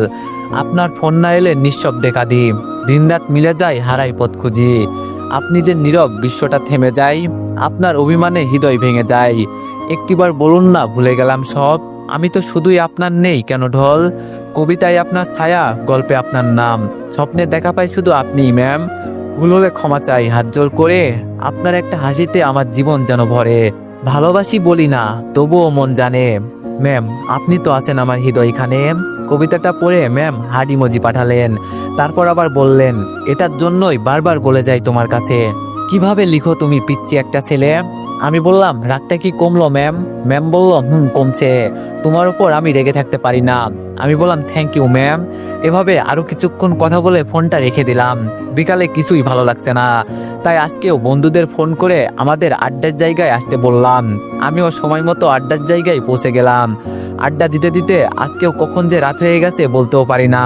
আপনার ফোন না এলে নিঃশব্দে কাঁদি, দিনরাত মিলে যায় হারাই পথ খুঁজি। আপনি যে নীরব, বিশ্বটা থেমে যায়, আপনার অভিমানে হৃদয় ভেঙে যায়। একটিবার বলুন না, ভুলে গেলাম সব, আমি তো শুধুই আপনার, নেই কেন ঢল। কবিতায় আপনার ছায়া, গল্পে আপনার নাম, স্বপ্নে দেখা পাই শুধু আপনি ম্যাম। ভুল হলে ক্ষমা চাই হাত জোর করে, আপনার একটা হাসিতে আমার জীবন যেন ভরে। ভালোবাসি বলি না, তবুও মন জানে, ম্যাম আপনি তো আছেন আমার হৃদয়খানে। কবিতাটা পড়ে ম্যাম হার্ট ইমোজি পাঠালেন। তারপর আবার বললেন, এটার জন্যই বারবার গলে যাই তোমার কাছে, কিভাবে লিখো তুমি পিচ্চি একটা ছেলে। আমি বললাম, রাগটা কি কমলো ম্যাম? ম্যাম বলল, কমছে, তোমার উপর আমি রেগে থাকতে পারি না। আমি বললাম, থ্যাংক ইউ ম্যাম। এভাবে আরো কিছুক্ষণ কথা বলে ফোনটা রেখে দিলাম। বিকালে কিছুই ভালো লাগছে না, তাই আজকেও বন্ধুদের ফোন করে আমাদের আড্ডার জায়গায় আসতে বললাম। আমিও সময় মতো আড্ডার জায়গায় পৌঁছে গেলাম। আড্ডা দিতে দিতে আজকেও কখন যে রাত হয়ে গেছে বলতেও পারি না।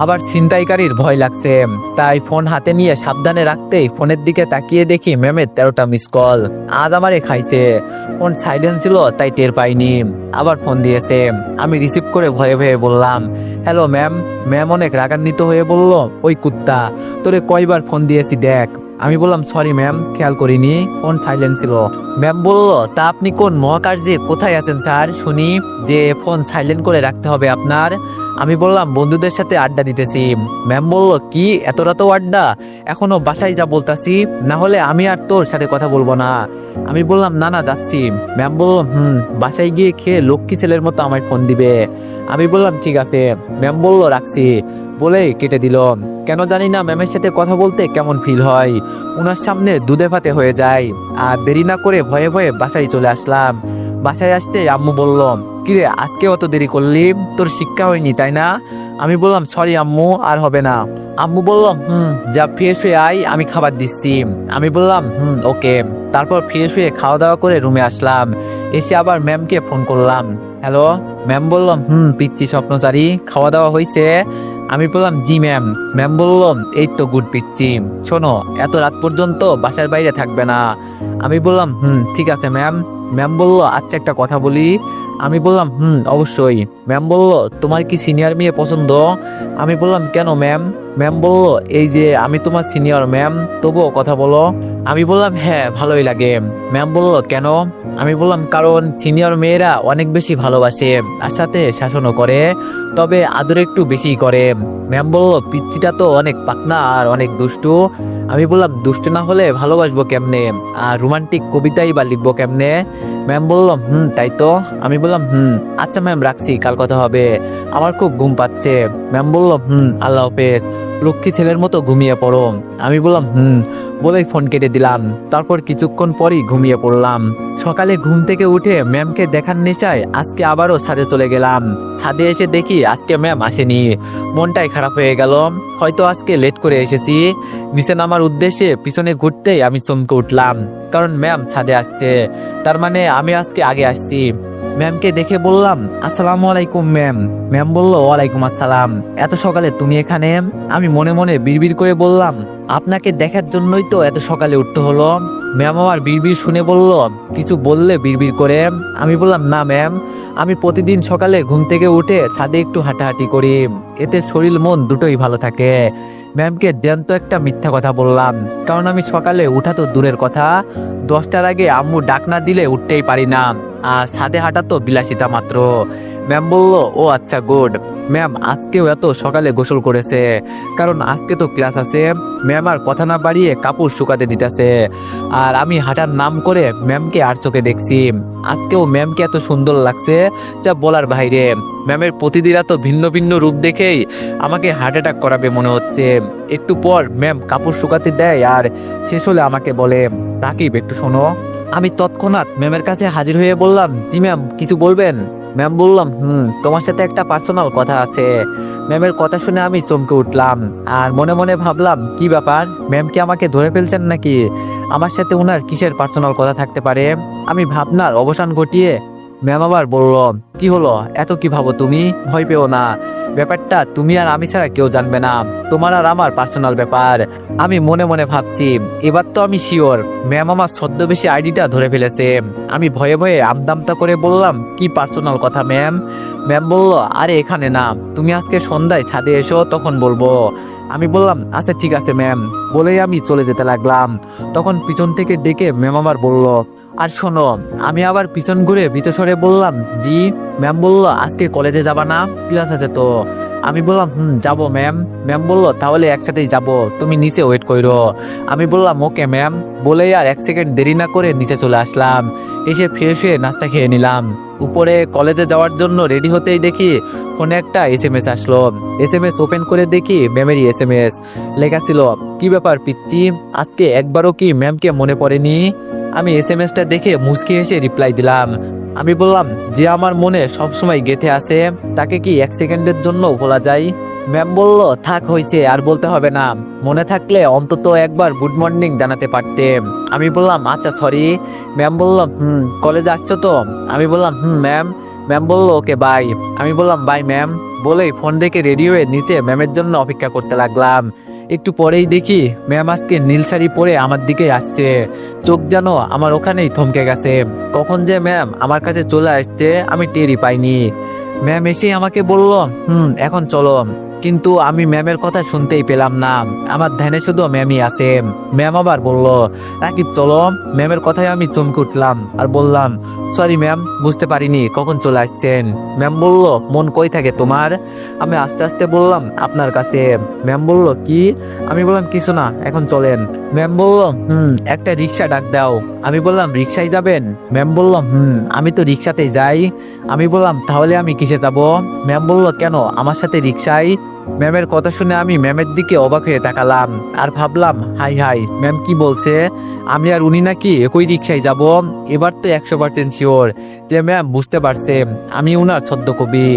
আবার ছিনতাইকারীর ভয় লাগছে, তাই ফোন হাতে নিয়ে সাবধানে রাখতেই ফোনের দিকে তাকিয়ে দেখি ম্যামের 13টা মিস কল। আজ আমারে খাইছে। ফোন সাইলেন্ট ছিল তাই টের পাইনি। আবার ফোন দিয়েছে, আমি রিসিভ করে ভয়ে ভয়ে বললাম, হ্যালো ম্যাম। ম্যাম অনেক রাগান্বিত হয়ে বলল, ওই কুত্তা, তোরে কয়বার ফোন দিয়েছি দেখ। আমি বললাম, সরি ম্যাম, খেয়াল করিনি, ফোন সাইলেন্ট ছিল। ম্যাম বলল, তা আপনি কোন মহাকার্যে কোথায় আছেন স্যার শুনি, যে ফোন সাইলেন্ট করে রাখতে হবে আপনার? আমি বললাম বন্ধুদের সাথে আড্ডা দিতেছি। ম্যাম বলল, কি এত রাতেও আড্ডা? এখনো বাসায় যা বলতাছি, না হলে আমি আর তোর সাথে কথা বলবো না। আমি বললাম, না না যাচ্ছি। ম্যাম বলল, বাসায় গিয়ে খেয়ে লক্ষ্মী ছেলের মতো আমায় ফোন দিবে। আমি বললাম ঠিক আছে। ম্যাম বলল, রাখছি বলেই কেটে দিল। কেন জানি না ম্যামের সাথে কথা বলতে কেমন ফিল হয়, ওনার সামনে দুধে ভাতে হয়ে যায়। আর দেরি না করে ভয়ে ভয়ে বাসায় চলে আসলাম। বাসায় আসতে আম্মু বলল, কিরে আজকে অত দেরি করলি, তোর শিক্ষা হয়নি তাই না? আমি বললাম, সরি আম্মু, আর হবে না। আম্মু বলল, যা ফ্রেশ হয়ে আয়, আমি খাবার দিচ্ছি। আমি বললাম, ওকে। তারপর ফ্রেশ হয়ে খাওয়া দাওয়া করে রুমে আসলাম। এসে আবার ম্যামকে ফোন করলাম। হ্যালো। ম্যাম বলল, পিচ্ছি স্বপ্নচারী, খাওয়া দাওয়া হয়েছে? আমি বললাম, জি ম্যাম। ম্যাম বলল, এই তো গুড পিচ্ছি, শোনো এত রাত পর্যন্ত বাসার বাইরে থাকবে না। আমি বললাম, ঠিক আছে ম্যাম। ম্যাম বলল, আচ্ছা একটা কথা বলি। আমি বললাম, অবশ্যই। ম্যাম বলল, তোমার কি সিনিয়র মেয়ে পছন্দ? আমি বললাম, কেন ম্যাম? ম্যাম বলল, এই যে আমি তোমার সিনিয়র ম্যাম, তবুও কথা বলো। আমি বললাম, হ্যাঁ ভালোই লাগে। ম্যাম বলল, কেন? আমি বললাম, কারণ সিনিয়র মেয়েরা অনেক বেশি ভালোবাসে আর সাথে শাসনও করে, তবে আদর একটু বেশি করে। ম্যাম বলল, পিচ্চিটা তো অনেক পাকনা আর অনেক দুষ্টু। আমি বললাম, দুষ্টু না হলে ভালোবাসবো কেমনে, আর রোমান্টিক কবিতাই বা লিখবো কেমনে? ম্যাম বলল, তাই তো। আমি বললাম, আচ্ছা ম্যাম রাখছি, কাল কথা হবে, আমার খুব ঘুম পাচ্ছে। ম্যাম বলল, আল্লাহ হাফেজ, লক্ষ্মী ছেলের মতো ঘুমিয়ে পড়ো। আমি বললাম, বলেই ফোন কেটে দিলাম। তারপর কিছুক্ষণ পরই ঘুমিয়ে পড়লাম। সকালে ঘুম থেকে উঠে ম্যামকে দেখার নেশায় আজকে আবারও ছাদে চলে গেলাম। ছাদে এসে দেখি আজকে ম্যাম আসেনি। মনটাই খারাপ হয়ে গেল, হয়তো আজকে লেট করে এসেছি। নিচে নামার উদ্দেশ্যে পিছনে ঘুরতেই আমি চমকে উঠলাম, কারণ ম্যাম ছাদে আসছে, তার মানে আমি আজকে আগে আসছি। ম্যামকে দেখে বললাম, আসসালামু আলাইকুম ম্যাম। ম্যাম বলল, ওয়ালাইকুম আসসালাম, এত সকালে তুমি এখানে? আমি মনে মনে বিড়বিড় করে বললাম, আপনাকে দেখার জন্যই তো এত সকালে উঠতে হলো। ম্যাম আমার বিড়বিড় শুনে বলল, কিছু বললে বিড়বিড় করে? আমি বললাম, না ম্যাম, আমি প্রতিদিন সকালে ঘুম থেকে উঠে ছাদে একটু হাঁটাহাঁটি করি, এতে শরীর মন দুটোই ভালো থাকে। ম্যামকে জ্যান্ত একটা মিথ্যা কথা বললাম, কারণ আমি সকালে উঠা তো দূরের কথা, 10টার আগে আম্মু ডাক না দিলে উঠতেই পারি না, আর ছাদে হাঁটা তো বিলাসিতা মাত্র। ম্যাম বলল, ও আচ্ছা গুড। ম্যাম আজকেও এত সকালে গোসল করেছে, কারণ আজকে তো ক্লাস আছে। ম্যাম আর কথা না বাড়িয়ে কাপড় শুকাতে দিতেছে, আর আমি হাঁটার নাম করে ম্যামকে আর চোখে দেখছি। আজকেও ম্যামকে এত সুন্দর লাগছে যা বলার বাইরে। ম্যামের প্রতিদিন এত ভিন্ন ভিন্ন রূপ দেখেই আমাকে হার্ট অ্যাটাক করাবে মনে হচ্ছে। একটু পর ম্যাম কাপড় শুকাতে দেয়, আর শেষ হলে আমাকে বলে, রাকিব একটু শোনো। আমি তৎক্ষণাৎ ম্যামের কাছে হাজির হয়ে বললাম, জি ম্যাম, কিছু বলবেন? ম্যাম বললাম, তোমার সাথে একটা পার্সোনাল কথা আছে। ম্যামের কথা শুনে আমি চমকে উঠলাম, আর মনে মনে ভাবলাম, কি ব্যাপার, ম্যাম কি আমাকে ধরে ফেলছেন নাকি? আমার সাথে ওনার কিসের পার্সোনাল কথা থাকতে পারে? আমি ভাবনার অবসান ঘটিয়ে ম্যাম আবার বলল, কি হলো, এত কি ভাবো তুমি? ভয় পেও না, ব্যাপারটা তুমি আর আমি ছাড়া কেউ জানবে না, তোমার আর আমার পার্সোনাল ব্যাপার। আমি মনে মনে ভাবছি, এবার তো আমি শিওর ম্যাম আমার ছদ্মবেশী আইডিটা ধরে ফেলেছে। আমি ভয়ে ভয়ে আমদামতা করে বললাম, কি পার্সোনাল কথা ম্যাম? ম্যাম বলল, আরে এখানে না, তুমি আজকে সন্ধ্যায় ছাদে এসো, তখন বলবো। আমি বললাম, আচ্ছা ঠিক আছে ম্যাম, বলেই আমি চলে যেতে লাগলাম। তখন পিছন থেকে ডেকে ম্যাম আবার বলল, আর শোনো। আমি আবার পিছন ঘুরে ভিতরে বললাম, জি। ম্যাম বলল, আজকে কলেজে যাবা না? ক্লাস আছে তো। আমি বললাম, যাবো ম্যাম। ম্যাম বলল, তাহলে একসাথেই যাব, তুমি নিচে ওয়েট করো। আমি বললাম, ওকে ম্যাম, বলেই আর 1 সেকেন্ড দেরি না করে নিচে চলে আসলাম। এসে ফ্রেশ হয়ে নাস্তা খেয়ে নিলাম। উপরে কলেজে যাওয়ার জন্য রেডি হতেই দেখি ফোনে একটা SMS আসলো। SMS ওপেন করে দেখি ম্যামেরই SMS। লেখা ছিল, কি ব্যাপার পিচ্চি, আজকে একবারও কি ম্যামকে মনে পড়েনি? আমি SMSটা দেখে মুচকি হেসে রিপ্লাই দিলাম। আমি বললাম, যে আমার মনে সবসময় গেঁথে আছে, তাকে কি 1 সেকেন্ডের জন্য ভোলা যায়? ম্যাম বলল, থাক হয়েছে, আর বলতে হবে না, মনে থাকলে অন্তত একবার গুড মর্নিং জানাতে পারতে। আমি বললাম, আচ্ছা সরি। ম্যাম বলল, কলেজে আসছো তো? আমি বললাম, ম্যাম। ম্যাম বলল, ওকে বাই। আমি বললাম, বাই ম্যাম, বলেই ফোন রেখে রেডি হয়ে নিচে ম্যামের জন্য অপেক্ষা করতে লাগলাম। একটু পরেই দেখি ম্যাম আজকে নীল শাড়ি পরে আমার দিকে আসছে। চোখ যেন আমার ওখানেই থমকে গেছে। কখন যে ম্যাম আমার কাছে চলে আসছে আমি টেরই পাইনি। ম্যাম এসে আমাকে বলল, এখন চলো। কিন্তু আমি ম্যামের কথা শুনতেই পেলাম না, আমার ধ্যানে শুধু ম্যামই আছে। ম্যাম আবার বলল, রাকিব চলো। ম্যামের কথায় আমি চমকে উঠলাম আর বললাম, সরি ম্যাম, বুঝতে পারিনি কখন চলে আসছেন। ম্যাম বলল, মন কই থাকে তোমার? আমি আস্তে আস্তে বললাম, আপনার কাছে। ম্যাম বলল, কি? আমি বললাম, কিছু না, এখন চলেন। ম্যাম বলল, একটা রিক্সা ডাক দাও। আমি বললাম, রিক্সায় যাবেন? ম্যাম বলল, আমি তো রিক্সাতেই যাই। আমি বললাম, তাহলে আমি কিসে যাব? ম্যাম বলল, কেন, আমার সাথে রিক্সায়? ম্যামের কথা শুনে আমি ম্যামের দিকে অবাক হয়ে তাকালাম আর ভাবলাম, হাই হাই, ম্যাম কি বলছে? আমি আর উনি নাকি একই রিক্সায় যাব? এবার তো 100% শিওর যে ম্যাম বুঝতে পারছে আমি উনার ছদ্মকবি।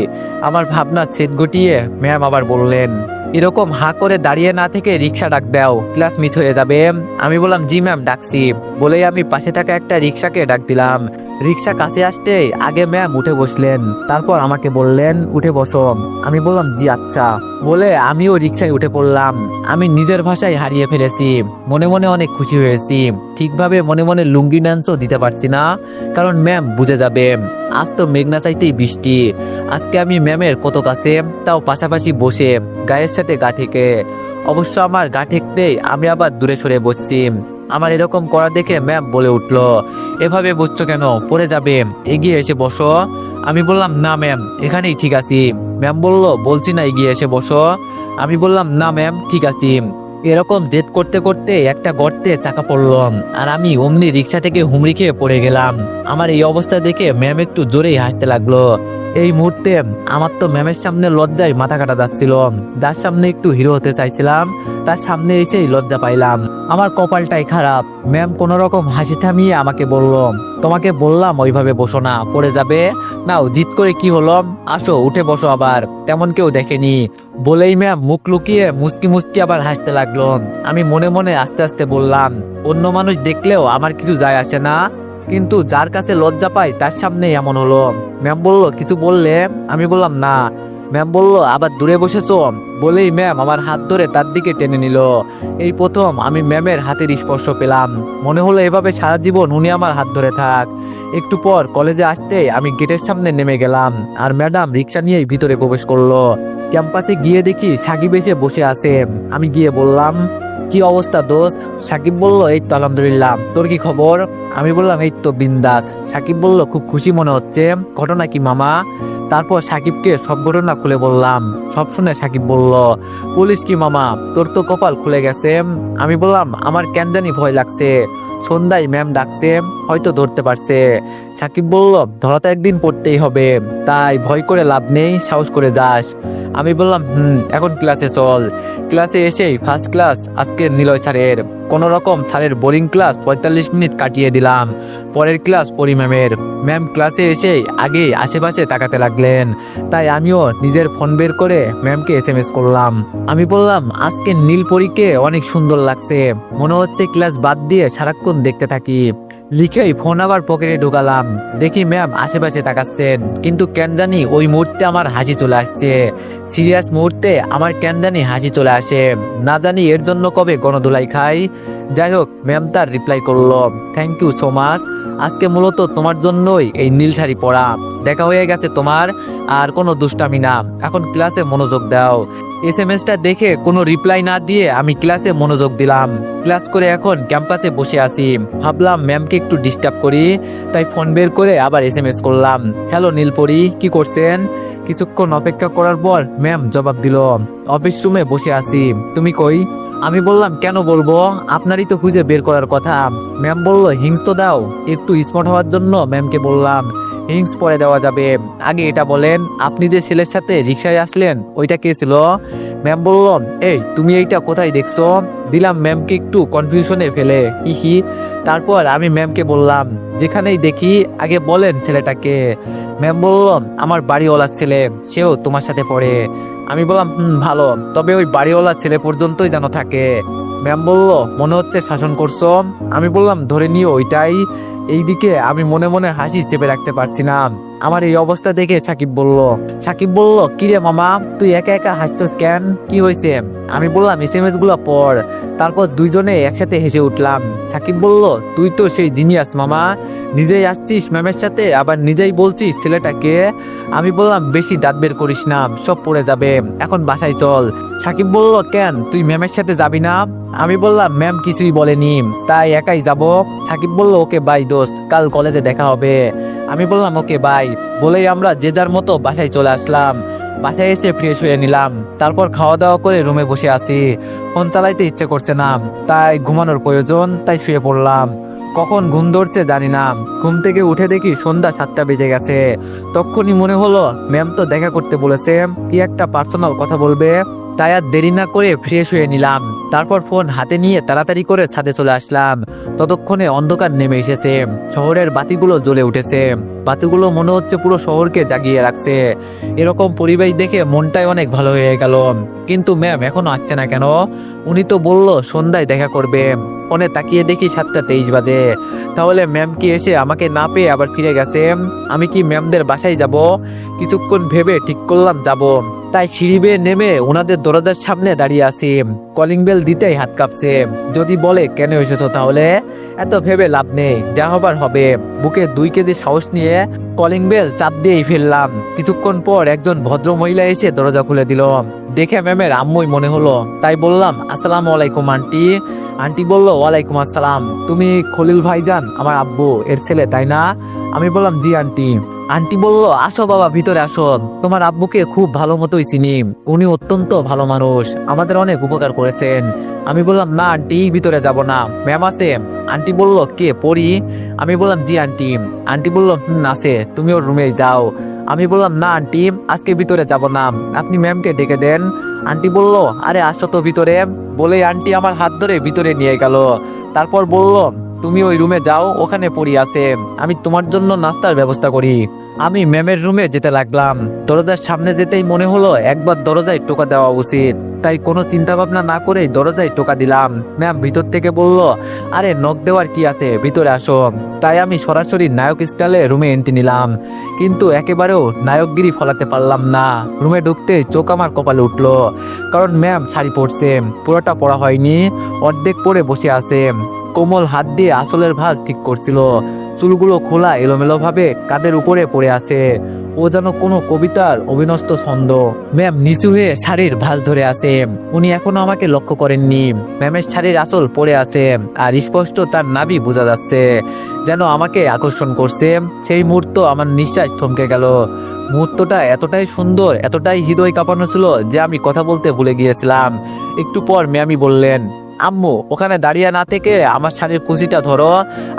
আমার ভাবনা ছেদ ঘটিয়ে ম্যাম আবার বললেন, এরকম হাঁ করে দাঁড়িয়ে না থেকে রিক্সা ডাক দাও, ক্লাস মিস হয়ে যাবে। আমি বললাম, জি ম্যাম, ডাকছি। বলেই আমি পাশে থাকা একটা রিক্সাকে ডাক দিলাম। রিক্সা কাছে আসতে আগে ম্যাম উঠে বসলেন, তারপর আমাকে বললেন, উঠে বসো। আমি বললাম, জি আচ্ছা। বলে আমিও রিক্সায় উঠে পড়লাম। আমি নিজের ভাষায় হারিয়ে ফেলেছি, মনে মনে অনেক খুশি হয়েছি। ঠিকভাবে মনে মনে লুঙ্গি ডান্সও দিতে পারছি না, কারণ ম্যাম বুঝে যাবে। আজ তো মেঘনা চাইতেই বৃষ্টি। আজকে আমি ম্যামের কত কাছে, তাও পাশাপাশি বসে, গায়ের সাথে গা ঠেকে। অবশ্য আমার গা ঠেকতেই আমি আবার দূরে সরে বসছি। আমার এরকম করা দেখে ম্যাম বলে উঠলো, এভাবে বসছো কেন, পড়ে যাবে, এগিয়ে এসে বসো। আমি বললাম, না ম্যাম, এখানেই ঠিক আছি। ম্যাম বলল, বলছি না এগিয়ে এসে বসো। আমি বললাম, না ম্যাম, ঠিক আছি। এরকম জেদ করতে করতে একটা গর্তে চাকা পড়ল, আর আমি অমনি রিক্সা থেকে হুমড়ি খেয়ে পড়ে গেলাম। আমার এই অবস্থা দেখে ম্যাম একটু জোরেই হাসতে লাগলো। এই মুহূর্তে আমার তো ম্যামের সামনে লজ্জায় মাথা কাটা যাচ্ছিল। যার সামনে একটু হিরো হতে চাইছিলাম, তার সামনে এসেই লজ্জা পাইলাম। আমার কপালটাই খারাপ। ম্যাম কোনো রকম হাসি থামিয়ে আমাকে বলল, তোমাকে বললাম ওইভাবে বসো না, পড়ে যাবে। নাও, জিদ করে কি হলো, আসো উঠে বসো, আবার তেমন কেউ দেখেনি। বলেই ম্যাম মুখ লুকিয়ে মুচকি মুচকি আবার হাসতে লাগলো। আমি মনে মনে আস্তে আস্তে বললাম, অন্য মানুষ দেখলেও আমার কিছু যায় আসে না, কিন্তু যার কাছে লজ্জা পাই তার সামনে এমন হলো। ম্যাম বলল, কিছু বললে? আমি বললাম, না। ম্যাম বলল, আবার দূরে বসেছো? বলেই ম্যাম আমার হাত ধরে তার দিকে টেনে নিল। এই প্রথম আমি ম্যামের হাতের স্পর্শ পেলাম। মনে হলো এভাবে সারা জীবন উনি আমার হাত ধরে থাক। একটু পর কলেজে আসতে আমি গেটের সামনে নেমে গেলাম, আর ম্যাডাম রিক্সা নিয়েই ভিতরে প্রবেশ করলো। ক্যাম্পাসে গিয়ে দেখি সাকিব এসে বসে আছে। আমি গিয়ে বললাম, কি অবস্থা দোস্ত? সাকিব বলল, এই তো আলহামদুলিল্লাহ, তোর কি খবর? আমি বললাম, এই তো বিন্দাস। সাকিব বলল, খুব খুশি মনে হচ্ছে, ঘটনা কি মামা? তারপর সাকিবকে সব ঘটনা খুলে বললাম। সব শুনে সাকিব বলল, বলিস কি মামা, তোর তো কপাল খুলে গেছে। আমি বললাম, আমার কেন জানি ভয় লাগছে, সন্ধ্যায় ম্যাম ডাকছে, হয়তো ধরতে পারছে। সাকিব বলল, ধরা তো একদিন পড়তেই হবে, তাই ভয় করে লাভ নেই, সাহস করে যাস। আমি বললাম, এখন ক্লাসে চল। ক্লাসে এসেই ফার্স্ট ক্লাস আজকে নিলয় স্যারের। কোনো রকম স্যারের বোরিং ক্লাস 45 মিনিট কাটিয়ে দিলাম। পরের ক্লাস পরি ম্যামের। ম্যাম ক্লাসে এসেই আগে আশেপাশে তাকাতে লাগলেন, তাই আমিও নিজের ফোন বের করে ম্যামকে SMS করলাম। আমি বললাম, আজকে নীলপরীকে অনেক সুন্দর লাগছে, মনে হচ্ছে ক্লাস বাদ দিয়ে সারাক্ষণ দেখতে থাকি। লিখেই ফোন আবার পকেটে ঢুকালাম। দেখি ম্যাম আশেপাশে তাকাচ্ছেন, কিন্তু কেন জানি ওই মুহূর্তে আমার হাসি চলে আসছে। সিরিয়াস মুহূর্তে আমার কেন জানি হাসি চলে আসে, না জানি এর জন্য কবে গণধোলাই খাই। যাই হোক, ম্যাম তার রিপ্লাই করলো, থ্যাংক ইউ সো মাচ, আজকে মূলত তোমার জন্যই এই নীল শাড়ি পরা। দেখা হয়ে গেছে তোমার, আর কোনো দুষ্টামি না, এখন ক্লাসে মনোযোগ দাও। SMS-টা দেখে কোনো রিপ্লাই না দিয়ে আমি ক্লাসে মনোযোগ দিলাম। ক্লাস করে এখন ক্যাম্পাসে বসে আছি। ভাবলাম ম্যামকে একটু ডিস্টার্ব করি, তাই ফোন বের করে আবার SMS করলাম, হ্যালো নীলপরি, কি করছেন? কিছুক্ষণ অপেক্ষা করার পর ম্যাম জবাব দিল, অফিস রুমে বসে আছি, তুমি কই? আমি বললাম, কেন বলবো, আপনারই তো খুঁজে বের করার কথা। ম্যাম বলল, হিংস তো দাও। একটু স্মার্ট হওয়ার জন্য ম্যামকে বললাম, হিংস পরে দেওয়া যাবে, আগে এটা বলেন, আপনি যে ছেলের সাথে রিক্সায় আসলেন ওইটা কে ছিল? ম্যাম বলল, এই তুমি এইটা কোথায় দেখছো? দিলাম ম্যামকে একটু কনফিউশনে ফেলে, হি। তারপর আমি ম্যামকে বললাম, যেখানেই দেখি আগে বলেন ছেলেটাকে। ম্যাম বলল, আমার বাড়িওয়ালার ছেলে, সেও তোমার সাথে পড়ে। আমি বললাম, ভালো, তবে ওই বাড়িওয়ালা ছেলে পর্যন্তই যেন থাকে। ম্যাম বলল, মনে হচ্ছে শাসন করছো। আমি বললাম, ধরে নিও ওইটাই। এইদিকে আমি মনে মনে হাসি চেপে রাখতে পারছি না। আমার এই অবস্থা দেখে সাকিব বলল, কিরে মামা, তুই একা একা হাসছিস কেন, কি হয়েছে? আমি বললাম, SMS গুলো পড়। তারপর দুইজনে একসাথে হেসে উঠলাম। সাকিব বলল, তুই তো সেই জিনিয়াস মামা, নিজেই আসছিস ম্যামের সাথে, আবার নিজেই বলছিস ছেলেটাকে। আমি বললাম, বেশি দাঁত বের করিস না, সব পড়ে যাবে, এখন বাসায় চল। সাকিব বলল, কেন, তুই ম্যামের সাথে যাবি না? আমি বললাম, ম্যাম কিছুই বলেনি, তাই একাই যাব। সাকিব বলল, ওকে বাই দোস্ত, কাল কলেজে দেখা হবে। আমি বললাম ওকে বাই বলেই আমরা যে যার মতো বাসায় চলে আসলাম। বাসায় এসে ফ্রেশ হয়ে নিলাম, তারপর খাওয়া দাওয়া করে রুমে বসে আছি। ফোন চালাইতে ইচ্ছে করছে না, তাই ঘুমানোর প্রয়োজন, তাই শুয়ে পড়লাম। কখন ঘুম ধরছে জানি না, ঘুম থেকে উঠে দেখি সন্ধ্যা 7টা বেজে গেছে। তখনই মনে হলো ম্যাম তো দেখা করতে বলেছে, কি একটা পার্সোনাল কথা বলবে। তাই আর দেরি না করে ফ্রেশ হয়ে নিলাম, তারপর ফোন হাতে নিয়ে তাড়াতাড়ি করে ছাদে চলে আসলাম। ততক্ষণে অন্ধকার নেমে এসেছে, শহরের বাতিগুলো জ্বলে উঠেছে। বাতিগুলো মনে হচ্ছে পুরো শহরকে জাগিয়ে রাখছে। এরকম পরিবেশ দেখে মনটাই অনেক ভালো হয়ে গেল। কিন্তু ম্যাম এখনো আসছে না কেন? উনি তো বললো সন্ধ্যায় দেখা করবে। ফোনে তাকিয়ে দেখি 7টা 23 বাজে। তাহলে ম্যাম কি এসে আমাকে না পেয়ে আবার ফিরে গেছে? আমি কি ম্যামদের বাসায় যাব? কিছুক্ষণ ভেবে ঠিক করলাম যাব। তাই সিঁড়ি বেয়ে নেমে ওনাদের দরজার সামনে দাঁড়িয়ে আছি। কলিং বেল দিতেই হাত কাঁপছে। যদি বলে কেন এসেছো, তাহলে এত ভেবে লাভ নেই, যা হবার হবে। বুকে 2 কেজি সাহস নিয়ে কলিং বেল চাপ দিয়েই ফেললাম। কিছুক্ষণ পর একজন ভদ্র মহিলা এসে দরজা খুলে দিল। দেখে ম্যামের আম্মুই মনে হলো, তাই বললাম আসসালামু আলাইকুম আন্টি। আন্টি বলল ওয়ালাইকুম আসসালাম। তুমি খলিল ভাইজান, আমার আব্বু এর ছেলে তাই না? আমি বললাম জি আন্টি। আন্টি বলল আসো বাবা, ভিতরে আসো। তোমার আব্বুকে খুব ভালো মতোই চিনি, উনি অত্যন্ত ভালো মানুষ, আমাদের অনেক উপকার করেছেন। আমি বললাম না আন্টি, ভিতরে যাব না, ম্যাম আছে। আন্টি বলল কে, পড়ি? আমি বললাম জি আন্টি। আন্টি বলল আছে, তুমি ওর রুমে যাও। আমি বললাম না আন্টি, আজকে ভিতরে যাব না, আপনি ম্যামকে ডেকে দেন। আন্টি বলল আরে আসো তো ভিতরে। বলে আন্টি আমার হাত ধরে ভিতরে নিয়ে গেল। তারপর বলল তুমি ওই রুমে যাও, ওখানে পড়ি আছে, আমি তোমার জন্য নাস্তার ব্যবস্থা করি। আমি ম্যামের রুমে যেতে লাগলাম। দরজার সামনে যেতেই মনে হলো একবার দরজায় টোকা দেওয়া উচিত, তাই কোনো চিন্তা ভাবনা না করেই দরজায় টোকা দিলাম। ম্যাম ভিতর থেকে বলল আরে নক দেওয়ার কি আছে, ভিতরে আসো। তাই আমি সরাসরি নায়ক স্টাইলে রুমে এন্ট্রি নিলাম, কিন্তু একেবারেও নায়কগিরি ফলাতে পারলাম না। রুমে ঢুকতে চোখ আমার কপালে উঠলো, কারণ ম্যাম শাড়ি পরছে, পুরোটা পরা হয়নি, অর্ধেক পরে বসে আছে। কোমল হাত দিয়ে আসলের ভাঁজ ঠিক করছিল, চুলগুলো খোলা এলোমেলো ভাবে কাঁধের উপরে পড়ে আছে। ও যেন কোনো কবিতার অবিনষ্ট ছন্দ। ম্যাম নিচু হয়ে শাড়ির ভাঁজ ধরে আছে, উনি এখনো আমাকে লক্ষ্য করেননি। ম্যামের শাড়ির আঁচল পড়ে আছে, আর স্পষ্ট তার নাভি বোঝা যাচ্ছে, যেন আমাকে আকর্ষণ করছে। সেই মুহূর্ত আমার নিঃশ্বাস থমকে গেল। মুহূর্তটা এতটাই সুন্দর, এতটাই হৃদয় কাঁপানো ছিল যে আমি কথা বলতে ভুলে গিয়েছিলাম। একটু পর ম্যামই বললেন আম্মু ওখানে দাঁড়িয়ে না থেকে আমার শাড়ির কুচিটা ধরো,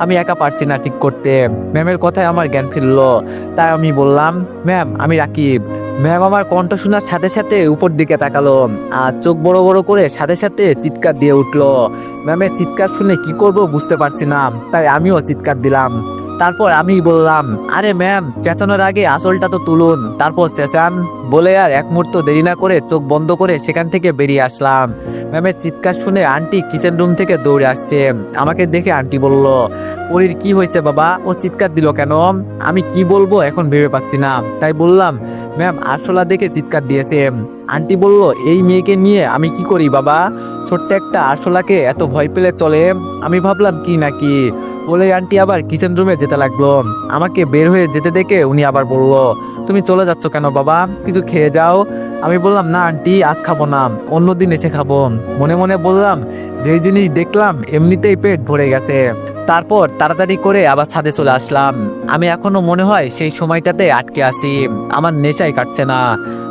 আমি একা পারছি না ঠিক করতে। ম্যামের কথায় আমার জ্ঞান ফিরলো, তাই আমি বললাম ম্যাম আমি রাকিব। ম্যাম আমার কণ্ঠ শোনার সাথে সাথে উপর দিকে তাকালো, আর চোখ বড় বড় করে সাথে সাথে চিৎকার দিয়ে উঠলো। ম্যামের চিৎকার শুনে কি করব বুঝতে পারছি না, তাই আমিও চিৎকার দিলাম। তারপর আমি বললাম আরে ম্যাম চেঁচানোর আগে আসলটা তো তুলুন, তারপর চেঁচান। বলে আর এক মুহূর্ত দেরি না করে চোখ বন্ধ করে সেখান থেকে বেরিয়ে আসলাম। ম্যামের চিৎকার শুনে আন্টি কিচেন রুম থেকে দৌড়ে আসছে। আমাকে দেখে আন্টি বলল পরীর কি হয়েছে বাবা, ও চিৎকার দিল কেন? আমি কি বলবো এখন ভেবে পাচ্ছি না, তাই বললাম ম্যাম আরশোলা দেখে চিৎকার দিয়েছে। আন্টি বলল এই মেয়েকে নিয়ে আমি কি করি বাবা, ছোট্ট একটা আরশোলাকে এত ভয় পেলে চলে? আমি ভাবলাম কি নাকি। বলে আন্টি আবার কিচেন রুমে যেতে লাগলো। আমাকে বের হয়ে যেতে দেখে উনি আবার বলল তুমি চলে যাচ্ছ কেন বাবা, কিছু খেয়ে যাও। আমি বললাম না আন্টি আজ খাবো না, অন্যদিন এসে খাবো। মনে মনে বললাম যেই জিনিস দেখলাম এমনিতেই পেট ভরে গেছে। তারপর তাড়াতাড়ি করে আবার ছাদে চলে আসলাম। আমি এখনো মনে হয় সেই সময়টাতে আটকে আছি, আমার নেশাই কাটছে না।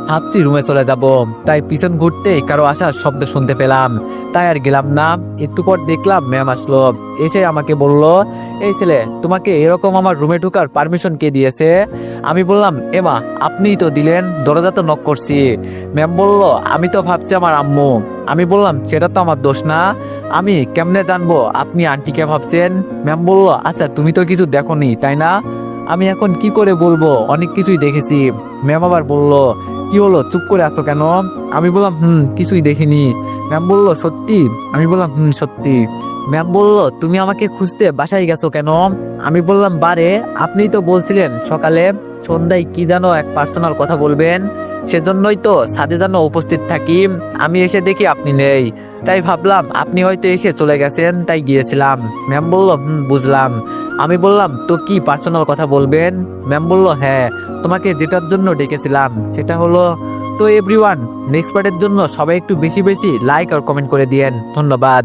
ভাবছি রুমে চলে যাব, তাই পিছন ঘুরতেই কারো আসার শব্দ শুনতে পেলাম, তাই আর গেলাম না। একটু পর দেখলাম ম্যাম আসলো, এসে আমাকে বলল এই ছেলে তোমাকে এরকম আমার রুমে ঢোকার পারমিশন কে দিয়েছে? আমি বললাম এমা আপনিই তো দিলেন, দরজা তো নক করছি। ম্যাম বলল আমি তো ভাবছি আমার আম্মু। আমি বললাম সেটা তো আমার দোষ না, আমি কেমনে জানবো আপনি আন্টিকে ভাবছেন? ম্যাম বলল আচ্ছা তুমি তো কিছু দেখোনি তাই না? আমি এখন কি করে বলবো, অনেক কিছুই দেখেছি। ম্যাম আবার বলল কি হলো চুপ করে আছো কেন? আমি বললাম কিছুই দেখিনি। ম্যাম বলল সত্যি? আমি বললাম সত্যি। ম্যাম বলল তুমি আমাকে খুঁজতে বাসায় গেছো কেন? আমি বললাম বারে আপনিই তো বলছিলেন সকালে সন্ধ্যায় কি যেন এক পার্সোনাল কথা বলবেন, সেজন্যই তো ছাদে যেন উপস্থিত থাকি। আমি এসে দেখি আপনি নেই, তাই ভাবলাম আপনি হয়তো এসে চলে গেছেন, তাই গিয়েছিলাম। ম্যাম বলল বুঝলাম। আমি বললাম তো কি পার্সোনাল কথা বলবেন? ম্যাম বলল হ্যাঁ তোমাকে যেটার জন্য ডেকেছিলাম সেটা হলো। তো এভরিওয়ান নেক্সট পার্টের জন্য সবাই একটু বেশি বেশি লাইক আর কমেন্ট করে দিয়েন। ধন্যবাদ।